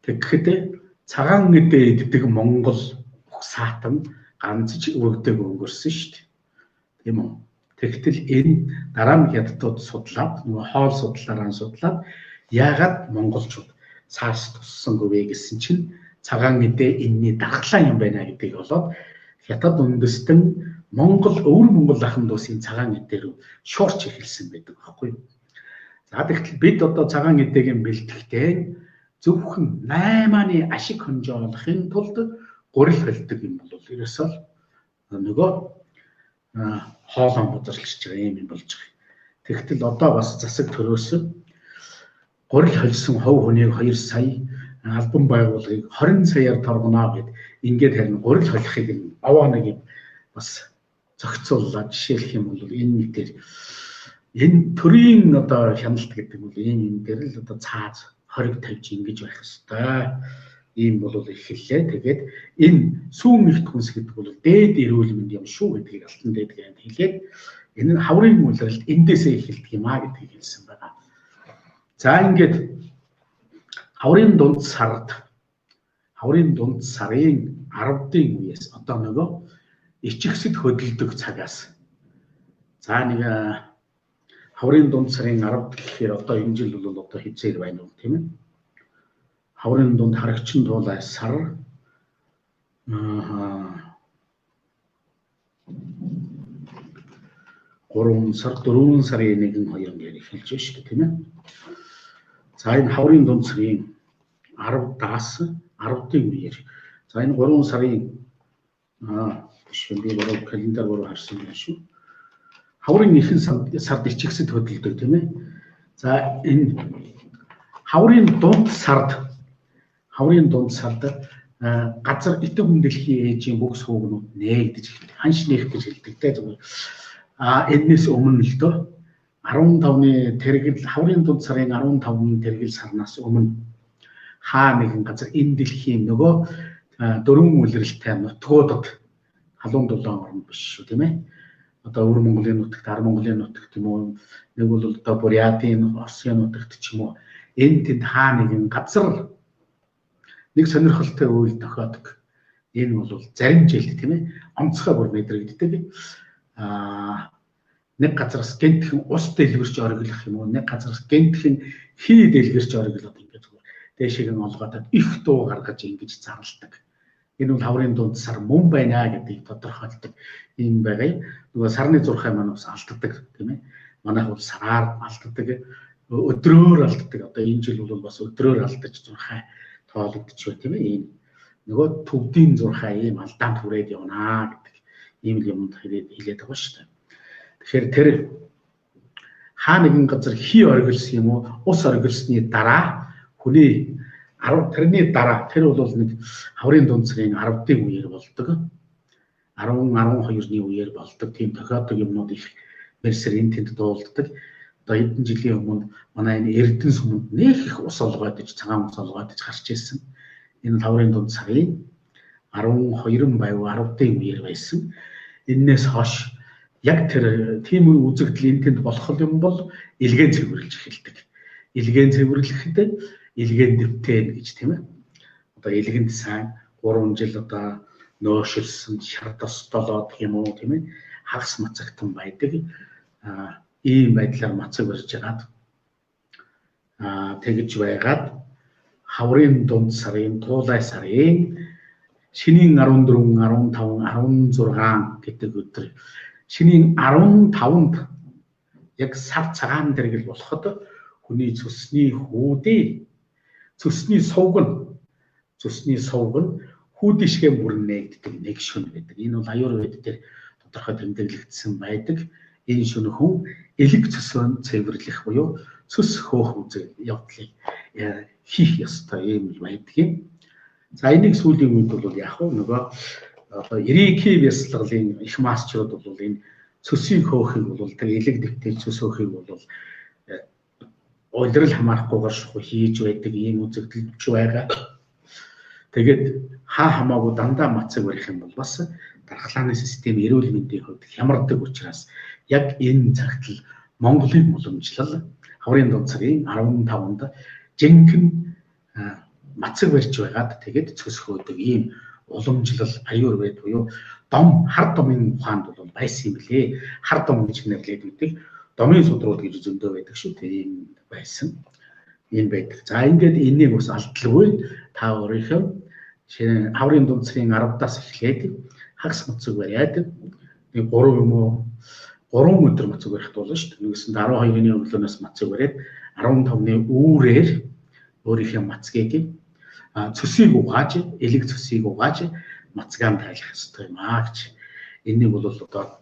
Тэгэхэд цагаан мэдээ иддэг Монгол саатан ганц ч өвөгдөг өнгөрсөн шүү дээ. Тийм үү? Тэгтэл энэ дараа нь хятадууд судлаад нөгөө хоол судлаараа судлаад яагаад монголчууд SARS туссангүй вэ гэсэн чинь цагаан мэдээ энэний дархлаа юм байна гэдгийг болоод хятад үндэстэн Монгол өвөр Монгол ахын дуусын цагаан мэдээ рүү шуурч эхэлсэн байдаг байхгүй юу? За тэгэхээр бид одоо цагаан мэдээг бэлтгэхдээ зөвхөн 8-ны ашиг хонжоо олохын тулд гурил хэлдэг юм бол ерөөсөө нөгөө хоолон бузарлаж байгаа юм болж байгаа. Тэгтэл одоо бас засаг төрөөс гурил холсон хов хүнийг 2 сая албан байгууллагыг 20 саяар торгоно гэд ингээд харин гурил холихыг аваа нэг юм бас зохицуулаад жишээлх юм бол энэ мэдээр энэ төрийн одоо хяналт гэдэг нь ийм дээр л одоо цааз хориг тавьж ингэж байх ёстой. Ийм бол эхэллээ. Тэгээд энэ сүүн ихт хүнс гэдэг бол дээд эрүүл мэнд юм шүү гэдгийг алтан дээдгээд хэлээд энэ нь хаврын үйлрэлт эндээсээ эхэлдэг юм а гэдгийг хэлсэн байна. За ингээд хаврын дунд сарын 10-ын үеэс одоо нөгөө ичгсэд хөдөлдөг цагаас за нэг хаврын дунд сарын 10 гэхээр одоо энэ жил бол одоо хизээр байна уу тийм ээ. Хаврын дунд харагчин туулай сар 3 сар 4 сарын 1 2 гэж эхэлж байна шүү дээ тийм ээ. За энэ хаврын дунд сарын 10-аас 10-ын үеэр за энэ 3 сарын би баруун календар руу харсан байна шүү. Хаврын ихэнх сард ичгсэд хөдөлдөг тийм ээ. За энэ хаврын дунд сард газар итэг хүндлэхийн ээжийн бүх суугнууд нээгдэж эхэлдэг. Ханш нээгдэж эхэлдэг те зүгээр. Энэс өмнө л дөө 15-ны тэргэл хаврын дунд сарын 15-ны тэргэл сарнаас өмнө хаа нэгэн газар энэ дэлхийн нөгөө дөрвөн үлрэлттэй нутгуудад халуун дулаан орн биш шүү тийм ээ. Одоо өвөр Монголын нутагт, Ар Монголын нутагт юм уу, нэг бол одоо Бурятын, Оросын нутагт ч юм уу энэ тэнд хаа нэгэн газар нэг сонирхолтой үйл тохиодог. Энэ бол зарим жилд тийм ээ онцгой бүр мэдрэгддэг. Нэг газараас гэнтхэн ус дэлгэрч ориглох юм уу, нэг газараас гэнтхэн хий дэлгэрч ориглоод ингээд зүгээр дээшээ нь олгоод их дуу гаргаж ингэж зарладаг. Энэ бол хаврын дунд сар мөн байна гэдгийг тодорхойлдог юм байгаа. Нөгөө сарны зурхай маань бас алддаг тийм ээ. Манайх бол сараар алддаг, өдрөөр алддаг. Одоо энэ жил бол бас өдрөөр алдаж зурхай тоологдож байна тийм ээ. Энэ нөгөө төвдийн зурхай ийм алдаанд хүрээд явнаа гэдэг ийм юмд хэлээд байгаа шүү дээ. Тэгэхээр тэр хаа нэгэн газар хий оргилсан юм уу, ус оргилсны дараа хүний 10 тэрний дараа тэр бол нэг хаврын дунд сарын 10-ын үеэр болдог. 10-12-ны үеэр болдог. Тийм тохиодог юмнууд их мерсэр энэ тэнд дуулдаг. Одоо хэдэн жилийн өмнө манай энэ Эрдэнэ сүмэнд нэх их ус олгоод иж цагаан ус олгоод иж гарч ирсэн. Энэ хаврын дунд сарын 12 байв 10-ын үеэр байсан. Эннээс хойш яг тэр тийм үзэгдэл энэ тэнд болох юм бол илгээн цэвэрлж эхэлдэг. Илгээн цэвэрлэхдээ илгээн дэвтэн гэж тийм ээ. Одоо илгэнд сайн 3 жил одоо нөөшилсөн шар тостолоод юм уу тийм ээ. Хагас мацагтан байдаг. Ийм байдлаар мацаг барьж ягаад тэгж байгаад хаврын дунд сарын туулай сарын шинийн 14, 15, 16 гэдэг өдөр шинийн 15-нд яг сар цагаан дэргэл болоход хүний цусны хүүдээ цусны сувг нь хүүдишгээ бүрэн нээгддэг нэг шөнө байдаг. Энэ бол аюурвед дээр тодорхой тэмдэглэгдсэн байдаг. Энэ шөнө хүн элэг цөсөнд цэвэрлэх буюу цөс хөөх үзэл явдлыг хийх ёстой юм байдгийг. За энийг сүүлийн үед бол яг нөгөө одоо Ирики бясалгалын их масчрууд бол энэ цөсийг хөөхийг бол тэр элэг дэвтэл цөс хөөхийг бол улирал хамаарахгүйгээр шууд хийж байдаг ийм үзэгдэлж байгаа. Тэгээд хаа хамаагүй дандаа мацаг барих юм бол бас дархлааны систем эрүүл мэндийн хувьд хямардаг учраас яг энэ цагт л Монголын уламжлал хаврын дунд сарын 15-нд жинхэнэ мацаг барьж байгаад тэгээд цөс хөөдөг ийм уламжлал аюурвед буюу дом хар домын ухаанд бол байсан юм билээ. Хар дом гэж нэрлээд үүдэг. Домын судрууд гэж зөндөө байдаг шүү. Тийм байсан. Энэ байдаг. За ингээд энийг бас алдлгүй та өөрийнхөө хаврын дунд сарын 10-аас эхлээд хагас мацаг бариад нэг 3 юм уу 3 өдөр мацаг барих болно шүү. Нэгсэн 12-ны өглөөнөөс мацаг бариад 15-ны үүрээр өөрийнхөө мацгийг цөсийг угааж, элэг цөсийг угааж мацгаан тайлах хэрэгтэй юм аа гэж. Энийг бол одоо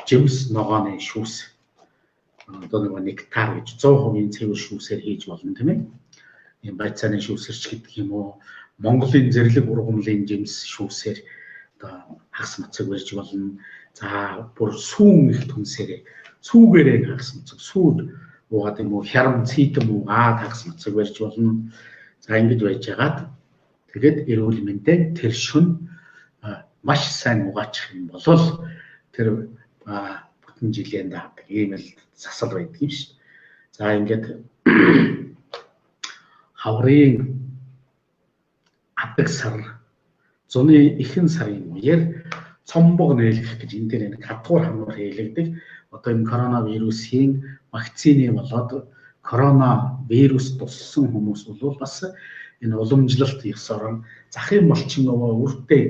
жимс ногооны шүүс одоо нэг нектар гэж 100% цэвэр шүүсээр хийж болно тийм ээ. Ийм байцааны шүүсэрч гэдэг юм уу, Монголын зэрлэг ургамлын жимс шүүсээр одоо хагас мацаг барьж болно. За бүр сүүн их түнсээр сүүгээрээ хагас нуцаг сүүд уугаад юм уу хярам цийдэм уугаад хагас нуцаг барьж болно. За ингэж байж байгаад тэгээд эрүүл мэндэ тэр шөнө маш сайн угаачих юм бол тэр бүтэн жилийн даадаг ийм л засал байдаг юм шүү. За ингээд хаврын адаг сар зуны ихэнх сарын үеэр цомбог нээлгэх гэж энэ дээр нэг хадгуур хамуур хийлэгдэг. Одоо энэ коронавирусын вакцины болоод коронавирус туссан хүмүүс бол бас энэ уламжлалт ёсоор захын малчин нөгөө үртэй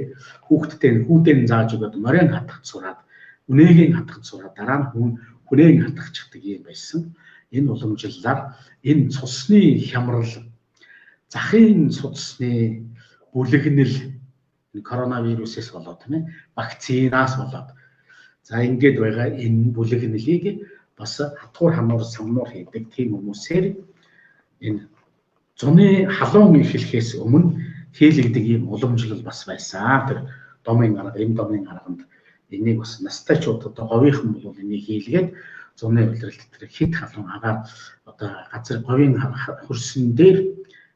хүүхдтэй зааж өгöd морин хатгах сураад үнэгийн хатгах сураад дараа нь хүнээн хатгахдаг юм байсан. Энэ уламжлалаар энэ цусны хямрал захын судасны бүлэгнэл коронавирусээс болоод тийм ээ вакцинаас болоод за ингээд байгаа энэ бүлэгнэлийг бас хатгуур хамуур самнуур хийдэг тийм хүмүүсээр энэ зуны халуун эхлэхээс өмнө хийлэгдэг ийм уламжлал бас байсан. Тэр домын арга, эм домын арганд энийг бас настайчууд одоо говийнхан бол энийг хийлгээд зуны улиралд тэр хит халуун агаар одоо газар говийн хөрсөн дээр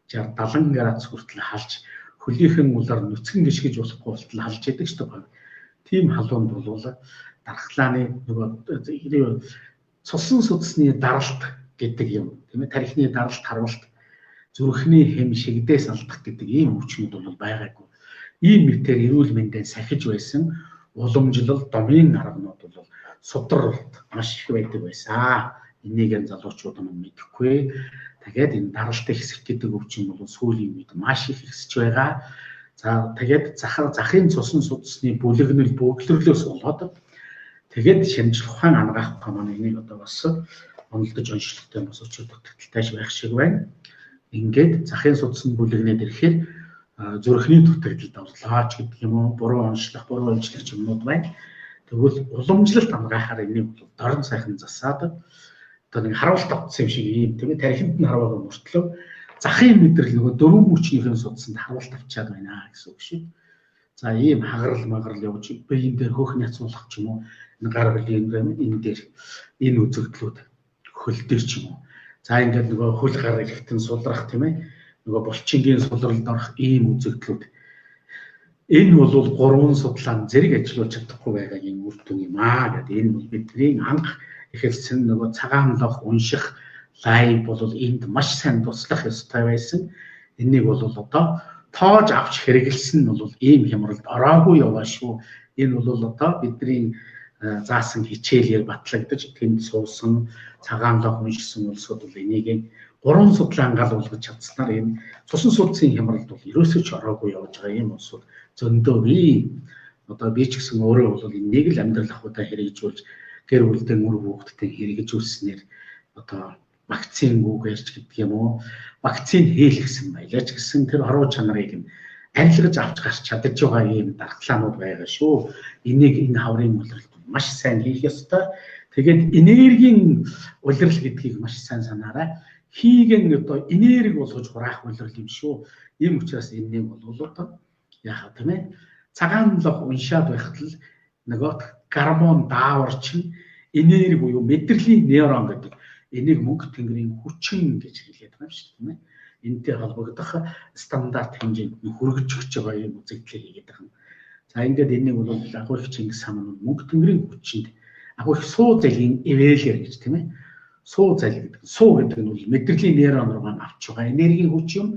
60-70 градус хүртэл халж хөлийнхэн улаар нүцгэн гიშгэж болохгүй болтол халж яадаг шүү дээ. Тийм халуунд бол дархлааны нөгөө цусан судасны даралт гэдэг юм тийм ээ тарихны даралт харуулт зүрхний хэм шигдээс алдах гэдэг ийм өвчнүүд бол байгаагүй. Ийм мэтээр эрүүл мэндийн сахиж байсан уламжлал домын арганууд бол судралт маш их байдаг байсан. Энийг нь залуучууд нь мэдэхгүй. Тэгээд энэ даралтын хэсэг гэдэг өвчин бол сүүлийн үед маш их ихсэж байгаа. За тэгээд захын цусан судасны бүлэгнэл бөглөрлөөс болоод тэгээд шимжлэх ухаан ангаах маань энийг одоо бас онолдож онцлогтой бас өчигдөр дутагдaltaйш байх шиг байна. Ингээд захын судасны бүлэгнээд ирэхээр зүрхний дутагдалд орлооч гэдэг юм уу, буруу онцлох, буруу онцлогч юмнууд байна. Тэгвэл уламжлалт ангаахаар энийг бол дорн сайхан засаад одоо нэг харуулт авсан юм шиг ийм тийм ээ тархинд нь харваагаа мөртлөө захын мэдрэл нөгөө дөрвөн мөчнийхэн судасанд харуулт авчаад байна гэсэн үг шүү. За ийм хагарал магарал явж биеийн дээр хөх няцуулах ч юм уу энэ гар хөлийн энэ дээр энэ үзэгдлүүд хөл дээр ч юм уу. За ингээд нөгөө хөл гар ихтэн сулрах тийм ээ нөгөө булчингийн сулралд орох ийм үзэгдлүүд энэ бол гурван судлаан зэрэг ажиллаж чадахгүй байгаагийн үр дүн юм аа гэдэг. Энэ бол бидний анх эхэлсэн нөгөө цагаан лох унших лайв бол энд маш сайн туслах ёстой байсан. Энийг бол одоо тоож авч хэрэгэлсэн нь бол ийм хямралд ороогүй яваа шүү. Энэ бол одоо бидний заасан хичээлээр батлагдаж тэнд суусан цагаан лох уншсан улсууд бол энийг гурван судлаан гал болгож чадсанаар энэ цусан судсын хямралд бол ерөөсөө ч ороогүй явж байгаа юм улсууд зөндөө бий. Одоо би ч гэсэн өөрөө бол энийг л амьдрал ахуйдаа хэрэгжүүлж гэр бүлдээ мөр хүүхдтэй хэрэгжүүлснээр одоо вакцин гүгээрч гэдэг юм уу вакцин хийлгсэн байлаа ч гэсэн тэр оруу чанарыг нь арилгаж авч гарч чадаж байгаа юм дархлаанууд байгаа шүү. Энийг энэ хаврын улиралд маш сайн хийх ёстой. Тэгээд энергийн улирал гэдгийг маш сайн санаарай. Хийгэн одоо энерги болгож хураах улирал юм шүү. Ийм учраас энэнийг бол одоо яах вэ тийм ээ цагаан лох уншаад байхад л нөгөө гормон дааварчин энерги буюу мэдрэлийн нейрон гэдэг энийг мөнх тэнгэрийн хүчин гэж хэлээд байгаа юм шүү тийм ээ. Энтэй холбогдох стандарт хэмжээнд хүргэж өгч байгаа юм үзэгдлээ хийгээд байгаа юм. За ингээд энийг бол агуу их Чингис хаан нь мөнх тэнгэрийн хүчинд агуу их суу залгийн эвэлэр гэж тийм ээ. Суу зал гэдэг. Суу гэдэг нь бол мэдрэлийн нейрон руу авч байгаа энергийн хүч юм.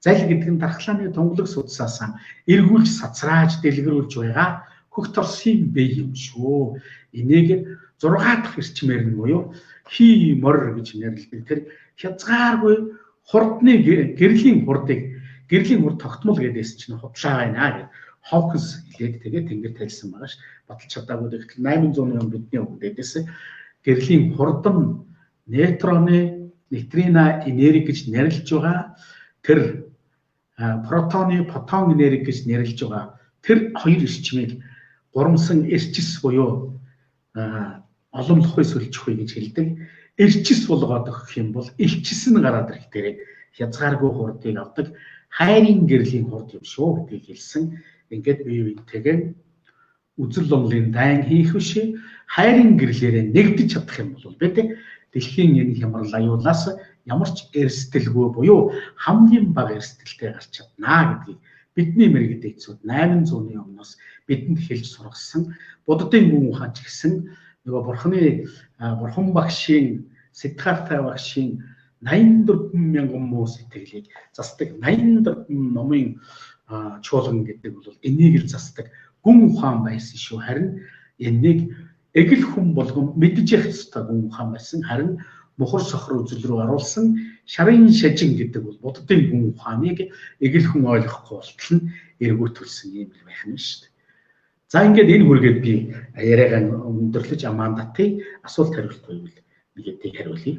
Зал гэдэг нь дархлааны тунгалаг судсаас эргүүлж сацрааж дэлгэрүүлж байгаа хөх торсын бие юм шүү. Энийг 6 дахь эрчмээр нь буюу хий мор гэж нэрлэдэг. Тэр хязгааргүй хурдны гэрлийн хурд тогтмол гэдээс чинь худлаа байна гэд Хокинс хэлээд тэгээд тэнгэр тайлсан байгаа ш. Баталж чадаагүй гэтэл 800 он бидний өвдөдөөс гэрлийн хурдан нейтрино энерги гэж нэрлэж байгаа. Тэр протоны фотон энерги гэж нэрлэж байгаа. Тэр хоёр эрчмийг гурамсан эрчис буюу олонлохыг сөлжихгүй гэж хэлдэг. Эрчис болгоод өгөх юм бол элчис нь гараад ирэх дээр хязгааргүй хурдыг авдаг хайрын гэрлийн хурд юм шүү гэдгийг хэлсэн. Ингээд бие биентэйгээ үзэл онолын дайн хийх биш хайрын гэрлээрээ нэгдэж чадах юм бол бид дэлхийн энэ хямрал аюулаас ямар ч эрсдэлгүй буюу хамгийн бага эрсдэлтэй гарч чаднаа гэдгийг бидний мэрэгд эцүүд 800-ны өмнөөс бидэнд хэлж сургасан. Буддын гүн ухаан ч гэсэн нөгөө бурхан багшийн Сиддхартха багшийн 84 мянган муу сэтгэлийг засдаг 84 номын чуулган гэдэг бол энийг л засдаг гүн ухаан байсан шүү. Харин энийг эгэл хүн болгон мэдж явах ёстой гүн ухаан байсан. Харин мухар сохор үзэл рүү оруулсан шарын шажин гэдэг бол буддын гүн ухааныг эгэл хүн ойлгохгүй болтол нь эргүүлсэн юм л байх нь шүү дээ. За ингээд энэ хүргээд би яриагаа өндөрлөж Амандатын асуулт хариулт байвал нэгэдийг хариулъя.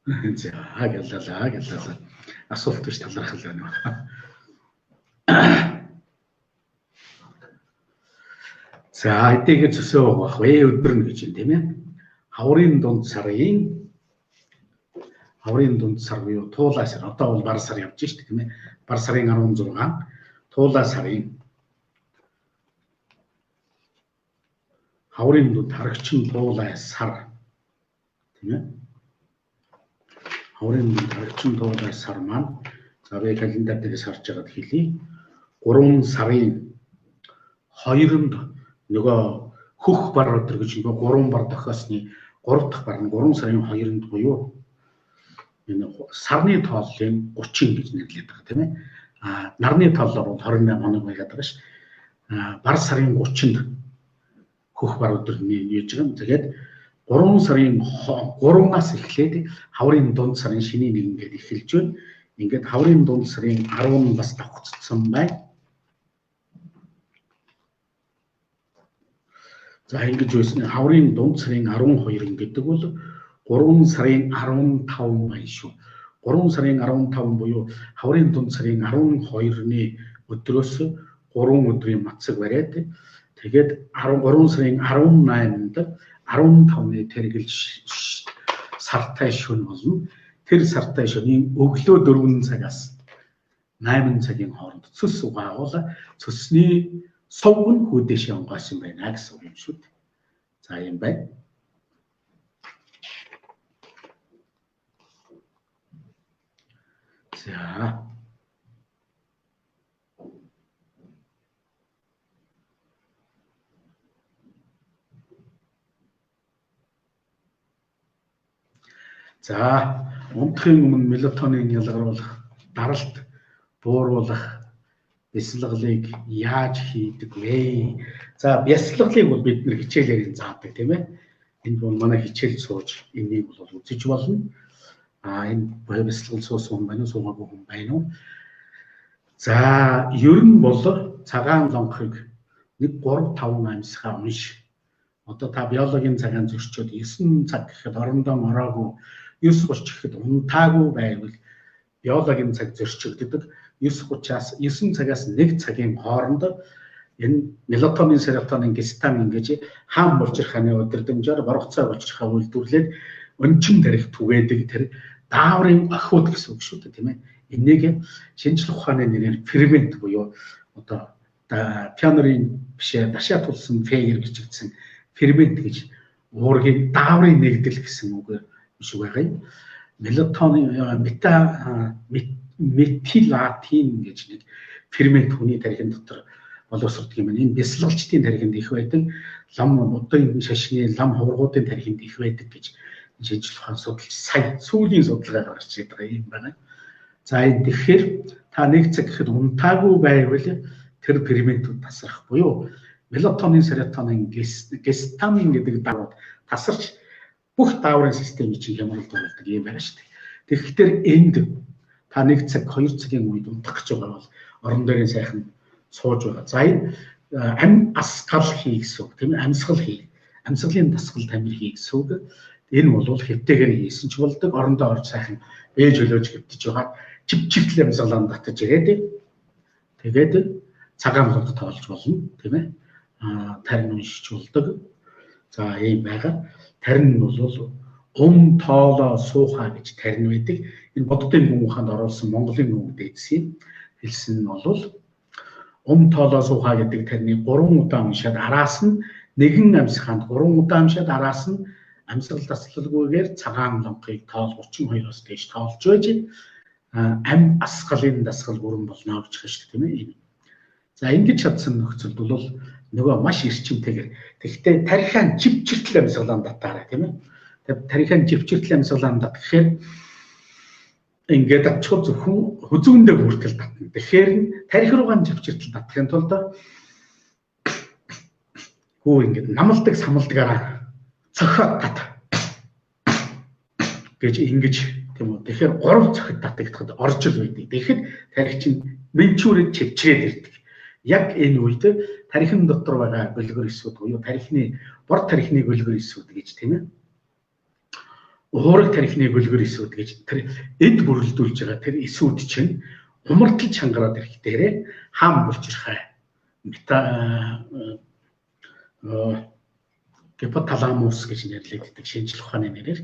За гэлээ. Асуулт биш талархал байна. За эдгээр зөвсөө байх вэ өдрөн гэж юм тийм ээ. Хаврын дунд сар буюу туулаа сар одоо бол бар сар явж штэ тийм ээ. Бар сарын 16 туулаа сарын хаврын дунд харагчин туулаа сар тийм ээ. Хаврын дунд харагчин туулаа сар маань за би календар дээрээс харж байгаад хэлье. 3 сарын 2-нд нөгөө хөх бар өдөр гэж нөгөө 3 бар дохиосны 3 дахь бар нь 3 сарын 2-нд буюу энэ сарны тооллын 30 гэж нэрлэдэг байгаа тийм ээ. Нарны тооллоор бол 28 хоног байгаад байгаа ш. Бар сарын 30-нд хөх бар өдөр нээж байгаа юм. Тэгээд 3 сарын 3-аас эхлээд хаврын дунд сарын шинийн нэг ингээд эхэлж байна. Ингээд хаврын дунд сарын 10 бас давхцсан байна. За ингэж байсан хаврын дунд сарын 12 гэдэг бол 3 сарын 15 байна шүү. 3 сарын 15 буюу хаврын дунд сарын 12-ны өдрөөс 3 өдрийн мацаг бариад тэгээд 13 сарын 18-нд 15-ны тэргэлж сартай шөнө болно. Тэр сартай шөнийн өглөө 4 цагаас 8 цагийн хооронд цөс угаавал цөсний сувг нь хүүдээш онгойсон байна гэсэн үг юм шүү дээ. За юм байна. За. За, унтахын өмнө мелатонин ялгаруулах, даралт бууруулах бясалгалыг яаж хийдэг вэ? За, бясалгалыг бол бид нэр хичээлээр заадаг тийм ээ. Энд бол манай хичээл сууж энийг бол үзэж болно. Энэ бясалгал суусан хүн байна уу, суугаагүй хүн байна уу? За, ер нь бол цагаан лонхыг 1-3-5 амьсгаа унш. Одоо та биологийн цагаан зөрчөөд 9 цаг гэхэд орондоо мороогүй 9:30 гэхэд унтаагүй байвал биологийн цаг зөрчигддөг. 9:30-аас 9 цагаас 1 цагийн хооронд энэ мелатонин, серотонин, гистамин гэж хаан булчирхааны өдрөмжөөр боргоцоо булчирхаа үйлдвэрлээд өнчин тарих түгээдэг тэр дааврын охиуд гэсэн үг шүү дээ тийм ээ. Энийг шинжлэх ухааны нэрээр фермент буюу одоо пионерын бишээ дашаа тулсан фейгер гэж хэлсэн фермент гэж уургийн дааврын нэгдэл гэсэн үг биш байгаа юм. Мелатонин метилатин гэж нэг фермент хүний тархин дотор боловсрдог юм. Энэ бясалгалчдын тархинд их байдаг, лам удын шашны лам хуврагуудын тархинд их байдаг гэж шинжлэх ухааны судалж сая сүүлийн судалгаа гарч ирээд байгаа юм байна. За энэ тэгэхээр та 1 цаг гэхэд унтаагүй байвал тэр ферментүүд тасрах буюу мелатонин, серотонин, гистамин гэдэг дааврууд тасарч бүх дааврын системийг чинь хямралд оруулдаг юм байна шүү дээ. Тэгэхээр энд та 1 цаг 2 цагийн үед унтах гэж байгаа бол орон дээрээ сайхан сууж байгаа. За энэ асгал хий гэсэн үг тийм ээ. Амьсгал хий. Амьсгалын дасгал тамир хий гэсэн үг. Энэ бол хэвтэйгээр хийсэн ч болдог. Орондоо орж сайхан ээж өлөөж хэвтэж байгаа. Чивчивтэл амьсгалаа татаж ирээд тэгээд цагаан лонх тоолж болно тийм ээ. Тарин уншиж болдог. За ийм байгаа. Тарин нь бол ум тоолоо суухаа гэж тарин байдаг. Энэ Буддын гүн ухаанд оруулсан Монголын үг дээдсийн хэлсэн нь бол ум тоолоо суухаа гэдэг тарины 3 удаа уншаад араас нь нэгэн амьсгаанд 3 удаа уншаад араас нь амьсгал таслалгүйгээр цагаан лонхыг тоол 32-оос дээш тоолж байж ам асгалын дасгал бүрэн болно гэж хэлж тийм ээ. За ингэж чадсан нөхцөлд бол нөгөө маш эрчимтэйгээр тэгтээ тарихаан живчиртэл амьсгалаан татаарай тийм ээ. Тарихаан живчиртэл амьсгалаан тат гэхээр ингээд авчихвал зөвхөн хүзүүндээ хүртэл татна. Тэгэхээр тарих руугаан живчиртэл татахын тулд хөө ингээд намалдаг самалдагаараа цохиод тат гэж ингэж тийм үү. Тэгэхээр 3 цохид татагдахад оржил байдаг. Тэгэхэд тарих чинь менчүүрээ чивчрээд ирдэг. Яг энэ үед тарихын дотор байгаа гөлгөр эсүүд буюу тарихны бор тарихны гөлгөр эсүүд гэж тийм ээ. Уураг тарихны гөлгөр эсүүд гэж тэр эд бүрэлдүүлж байгаа тэр эсүүд чинь умартал чангараад ирэх дээрээ хаан булчирхай гипоталамус гэж нэрлэгддэг шинжлэх ухааны нэрээр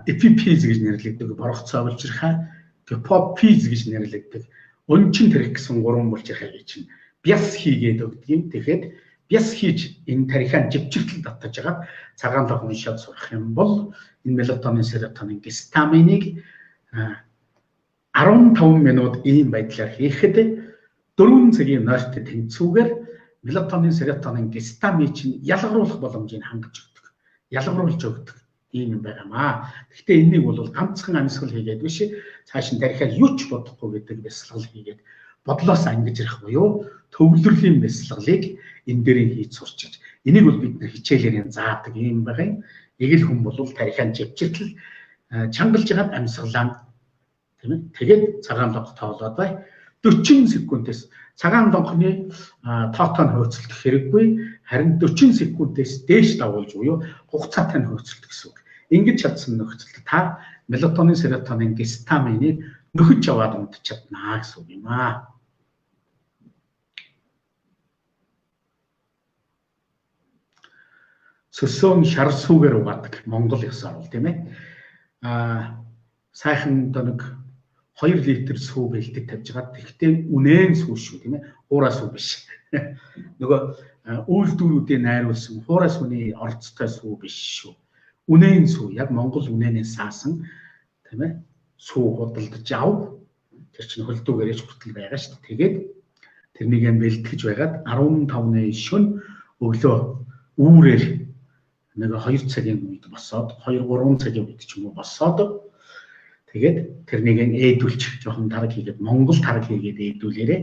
эпифиз гэж нэрлэгддэг боргоцоо булчирхай гипофиз гэж нэрлэгддэг өнчин тарих гэсэн 3 булчирхайг чинь бяс хийгээд өгдөг юм. Тэгэхэд бяс хийж энэ тарихаан живчиртэл татаж байгаа цагаан лонх уншаад сурах юм бол энэ мелатонин, серотонин, гистаминыг 15 минут ийм байдлаар хийхэд 4 цагийн нойртой тэнцвүүгээр мелатонин, серотонин, гистамин чинь ялгаруулах боломжийг хангаж өгдөг. Ялгаруулж өгдөг ийм юм байнамаа. Гэхдээ энийг бол ганцхан амьсгал хийгээд биш цааш нь тарихаар юу ч бодохгүй гэдэг бясалгал хийгээд бодлоос ангиж ирэх буюу төвлөрлийн бясалгалыг энэ дээрээ хийж сурчиж энийг бол бид нар хичээлээр заадаг юм байгаа юм. Эгэл хүн бол тарихаан живчиртэл чангалж хагаад амьсгалаа тийм ээ. Тэгээд цагаан лонх тоолоод бай 40 секундээс цагаан лонхны тоотоо хөөцөлдөх хэрэггүй харин 40 секундээс дээш давуулж буюу хугацаатай нь хөөцөлдөх гэсэн үг. Ингэж чадсан нөхцөлд та мелатонин, серотонин, гистаминыг нөхөж аваад унтж чаднаа гэсэн үг юм аа. Сөсөн шар сүүгээр угаадаг Монгол ёсоор бол тийм ээ. Сайхан нэг 2 литр сүү бэлдэж тавьж байгаа. Тэгтээ үнэн сүү шүү тийм ээ. Хуурай сүү биш. Нөгөө үйлдвэрүүдийн найруулсан хуурай сүүний орцтой сүү биш шүү. Үнэн сүү яг Монгол үнэнээс саасан тийм ээ. Сүү худалдаж ав. Тэр чинь хөлдөөгээрэж хүртэл байгаа шүү дээ. Тэгээд тэрнийг бэлтгэж байгаад 15-ны шөнө өглөө үүрээр нэг 2 цагийн үед босоод 2-3 цагийн үед ч юм уу босоод тэгээд тэрнийг ээдүүлчих жоохон тараг хийгээд Монгол тараг хийгээд ээдүүлээрээ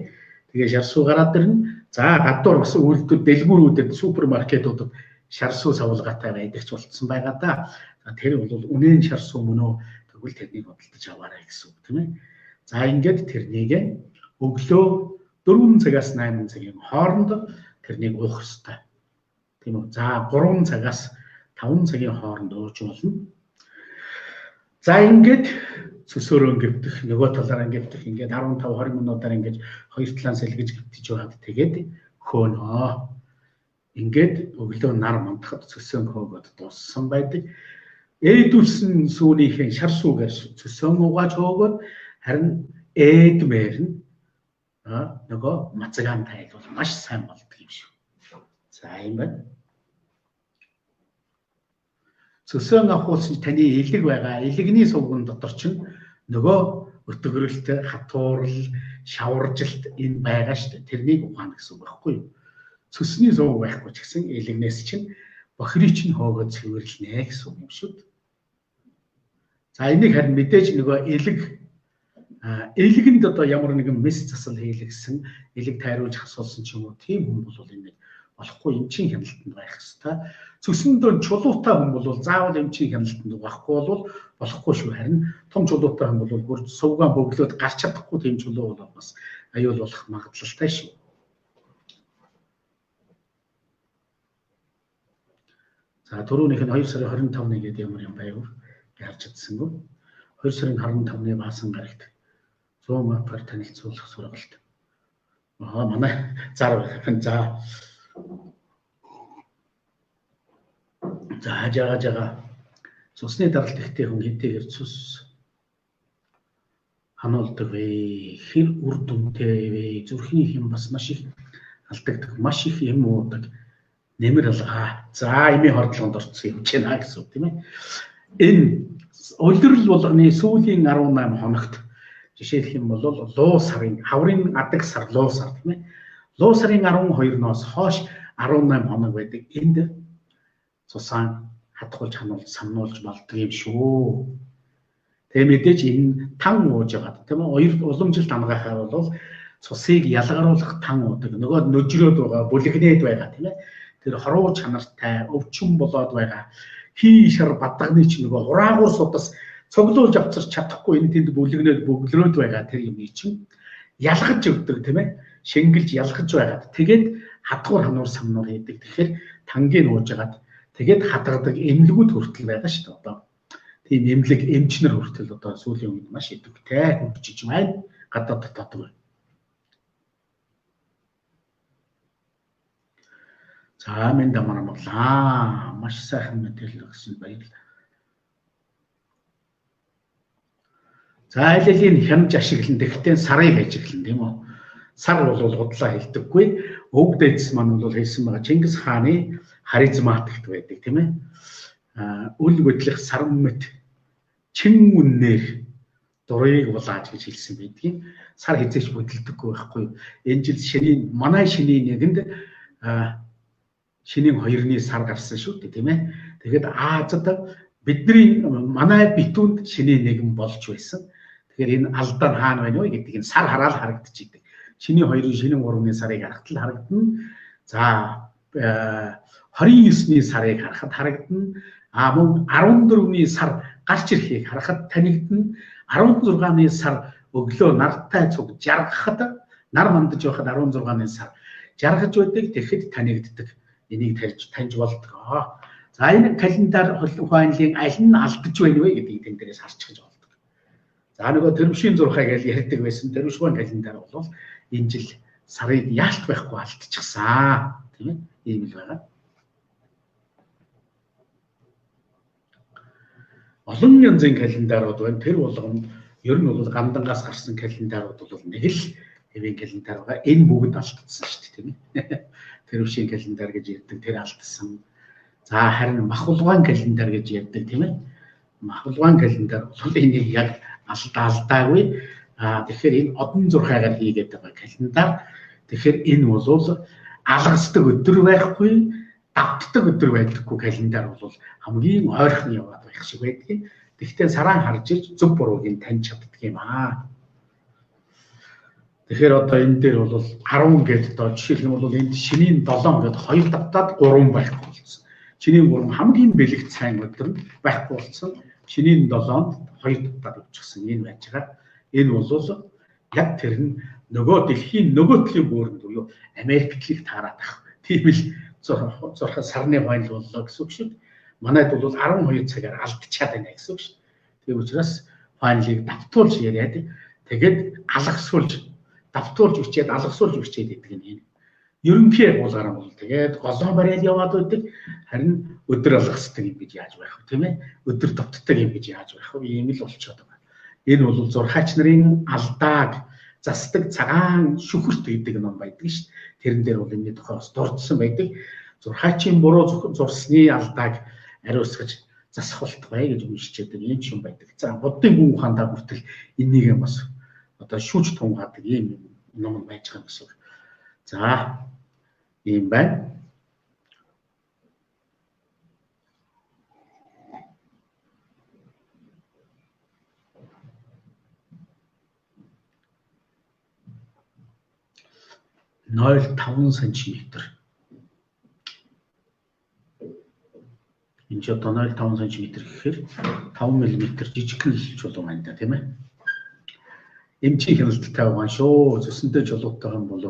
тэгээд шар суу гараад ирнэ. За гадуур бас үйлдвэр дэлгүүрүүдэд супермаркетуудад шар суу савлгаатай байдаг ч болцсон байгаа да. Тэр бол үнэн шар суу мөн үү тэгвэл тэрнийг бодлож аваарай гэсэн үг тийм ээ. За ингээд тэрнийг өглөө 4 цагаас 8 цагийн хооронд тэрнийг уух ёстой. Тийм үү. За 3 цагаас 5 цагийн хооронд ууж болно. За ингээд цөсөөрөө гівдэх нөгөө талаараа гівдэх ингээд 15-20 минутаар ингээд хоёр талаас сэлгэж гівтэж байгаад тэгээд хөөнөө. Ингээд өглөө нар мандахад цөсөн хөөгд дууссан байдаг. Ээдүүлсэн сүүнийхэн шар сүүгээр цөсөн угааж хөөгд харин ээдмээр нь нөгөө мацагаан тайлбал маш сайн болдог юм шүү. За юм байна. Цөсөн авахулсан таны элэг байгаа. Элэгний сувган дотор чинь нөгөө өтгөрөлт, хатуурал, шаваржилт энэ байгаа шүү дээ. Тэрнийг ухаана гэсэн үг байхгүй юу? Цөсний сувг байхгүй ч гэсэн элэгнээс чинь бохирий чинь хоогод цэвэрлэнэ гэсэн үг юм шүү дээ. За энийг харин мэдээж нөгөө элэгэнд одоо ямар нэгэн мэс засал хийлгсэн, элэг тайруулж хасуулсан ч юм уу тийм хүн бол энэ болохгүй эмчийн хяналтанд байх хэрэгтэй. Цөсөндөө чулуутай хүн бол заавал эмчийн хяналтанд байхгүй бол болохгүй шүү. Харин том чулуутай хүн бол бүр сувгаан бөглөөд гарч чадахгүй тийм чулуу бол бас аюул болох магадлалтай шүү. За түрүүнийх нь 2 сарын 25-ны гэдэг ямар юм байв гарч чадсангүй. 2 сарын 15-ны баасан гарагт 100 мапаар танилцуулах сургалт. Манай зар за За жаага цусны даралт ихтэй хүн хэдийгээр цус хануулдаг вэ? Хэр үр дүнтэй вэ? Зүрхний хэм бас маш их алдагддаг, маш их юм уудаг, нэмэр алгаа. За эмийн хордлогонд орцсон юм чинь гэсэн үг тийм ээ. Энэ улирал болгоны сүүлийн 18 хоногт жишээлх юм бол луу сарын хаврын адаг сар луу сар тийм ээ. Луу сарын 12-ноос хойш 18 хоног байдаг. Энд цусаан хатгуулж хануулж самнуулж болдог юм шүү. Тэгээ мэдээж энэ тан ууж байгаа тийм ээ. Уламжилт амгаахаар бол цусыг ялгаруулах тан уудаг. Нөгөө нөжрөөд байгаа, бүлэгнээд байгаа тийм ээ. Тэр хоруу чанартай, өвчин болоод байгаа. Хий шар бадганы ч нөгөө ураагур судас цуглуулж авчирч чадахгүй энэ тэнд бүлэгнээд бөглөрөөд байгаа тэр юм чинь ялгаж өгдөг тийм ээ. Шингэлж ялгаж байгаад тэгээд хатгуур хануур самнуур хийдэг. Тэгэхээр тангийг ууж агаад тэгээд хадгадаг эмнэлгүүд хүртэл байгаа шүү дээ одоо. Тийм эмнэлэг эмчнэр хүртэл одоо сүүлийн үед маш идэвхтэй хөгжиж байна. Гадаад дотоод. За минь дамаар боллаа. Маш сайхан мэдээлэл өгсөн баярлалаа. За айлын хямж ашиглан тэгтээ сарыг ажиглан тийм үү? Сар бол гудлаа хэлдэггүй. Өвөг дээдс маань бол хэлсэн байгаа Чингис хааны харизматикт байдаг тийм ээ. Үл хөдлөх саран мэт чин үннээр дурыг булааж гэж хэлсэн байдгийг. Сар хизээч хөдөлдөггүй байхгүй. Энэ жил шинийн манай шинийн нэгэнд шинийн 2-ны сар гарсан шүү дээ тийм ээ. Тэгээд Азад бидний манай битүүнд шинийн нэгэн болж байсан. Тэгэхээр энэ алдаа нь хаана байна вэ гэдэг энэ сар хараад харагдчихийдэг. Шинийн 2-ын шинийн 3-ны сарыг харахад л харагдана. За 29-ны сарыг харахад харагдана. Мөн 14-ний сар гарч ирэхийг харахад танигдана. 16-ны сар өглөө нартай цуг жаргахад нар мандаж байхад 16-ны сар жаргаж байдаг. Тэгэхэд танигддаг. Энийг таньж болдог. За энэ календар хуайлын аль нь алдаж байна вэ гэдгийг тэн дээрээс харчихж болдог. За нөгөө тэрвшийн зурхай гэж ярьдаг байсан тэрвшгийн календар бол энэ жил сарыг яалт байхгүй алдчихсан тийм ээ. Ийм л байгаа. Олон янзын календарууд байна. Тэр болгоно ер нь бол гамдангаас гарсан календарууд бол нэг л хэвийн календар байгаа. Энэ бүгд алдсан шүү дээ тийм ээ. Тэрвшийн календар гэж ярьдаг тэр алдсан. За харин махулгаан календар гэж ярьдаг тийм ээ. Махулгаан календар бол энийг яг алдаагүй. Тэгэхээр энэ одон зурхайгаар хийгээд байгаа календар. Тэгэхээр энэ бол алгасдаг өдөр байхгүй, давтдаг өдөр байдаггүй календар бол хамгийн ойрхон яваад байх шиг байдгийг. Тэгвэл сараа харж ирж зөв бурууг нь таньж чаддаг юм аа. Тэгэхээр одоо энэ дээр бол 10 гэдэг одоо жишээлх нь бол энд шинийн 7 гэдэг 2 давтаад 3 байхгүй болсон. Шинийн 3 хамгийн бэлэгт сайн өдөр нь байхгүй болсон. Шинийн 7-нд 2 давтаад явчихсан энэ байж байгаа. Энэ бол яг тэр нь нөгөө дэлхийн нөгөө талын бөөрөнд буюу Америк дэлхийг таараад байх. Тийм л зурхаа сарны хойно боллоо гэсэн үг шүү дээ. Манайд бол 12 цагаар алдчихад байна гэсэн үг шүү. Тийм учраас хойнлыг давтуулж яриад тэгээд алгасуулж давтуулж өчээд алгасуулж өчээд гэдэг нь энэ. Ерөнхий агуулгаар бол тэгээд голоо бариад яваад байдаг. Харин өдөр алгасдаг юм гэж яаж байх вэ тийм ээ? Өдөр давтдаг юм гэж яаж байх вэ? Ийм л болчиход байгаа. Энэ бол зурхаач нарын алдааг засдаг цагаан шүхэрт гэдэг ном байдаг шүү дээ. Тэрэн дээр бол энэ тухайс дурдсан байдаг. Зурхаачийн буруу зурсны алдааг ариусгаж засах болтугай гэж уншиж байдаг юм шиг байдаг. За буддын хүн ухаандаа хүртэл энийг бас одоо шүүж тунгаадаг ийм ном байж байгаа гэсэн үг. За ийм байна. (0.5 см). Энэ ч одоо 0.5 см гэхээр 5 мм жижигхэн чулуун байна да тийм ээ. Эмчийн хяналттай байгаа шүү. Цөсөнтэй чулуутай юм бол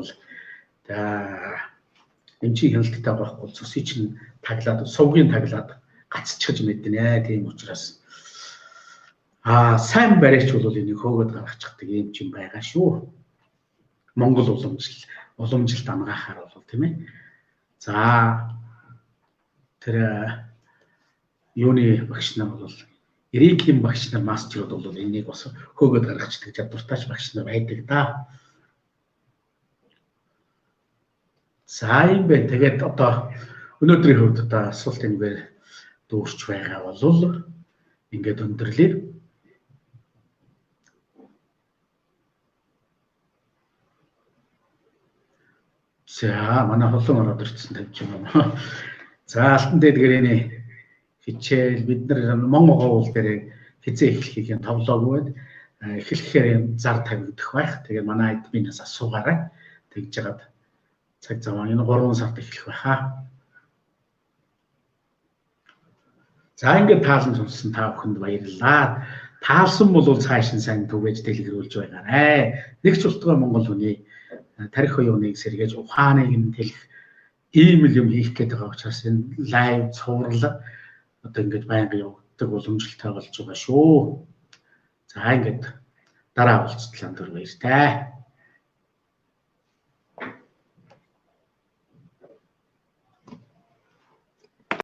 эмчийн хяналттай байхгүй цөсийг чинь таглаад сувгийн таглаад гацчихж мэднэ. Тийм учраас сайн барьж бол энийг хөөгд гаргачихдаг юм чинь байгаа шүү. Монгол уламжилт амгаахаар бол тийм ээ. За тэр юуны багш нар бол Эрикийн багш нар мастеруд бол энийг бас хөөгд гаргацдаг чадвартайч багш нар байдаг да. За юм бэ. Тэгээд одоо өнөөдрийн хувьд одоо асуулт энэгээр дүүрч байгаа бол ингээд өндөрлөе. За манай холон ороод ирсэн тавьж байна. За алтан дэдгэрийн хичээл бид нар Монгол хоол дээр хизээ эхлэхийг товлоогүй байна. Эхлэхээр зар тавигдах байх. Тэгээд манай админаас асуугаарай. Тэгж жагаад цаг зав энэ 3 сард эхлэх байхаа. За ингээд таалан сонссон та бүхэнд баярлалаа. Таалсан бол цааш нь сайн түгээж дэлгэрүүлж байгаарай. Нэг ч устгай Монгол хүний тарих оюуныг сэргээж ухааныг нь тэлэх ийм л юм хийх гээд байгаа учраас энэ лайв цуврал одоо ингээд байнга явагддаг боломжтой болж байгаа шүү. За ингээд дараа уулзтлаа баяртай.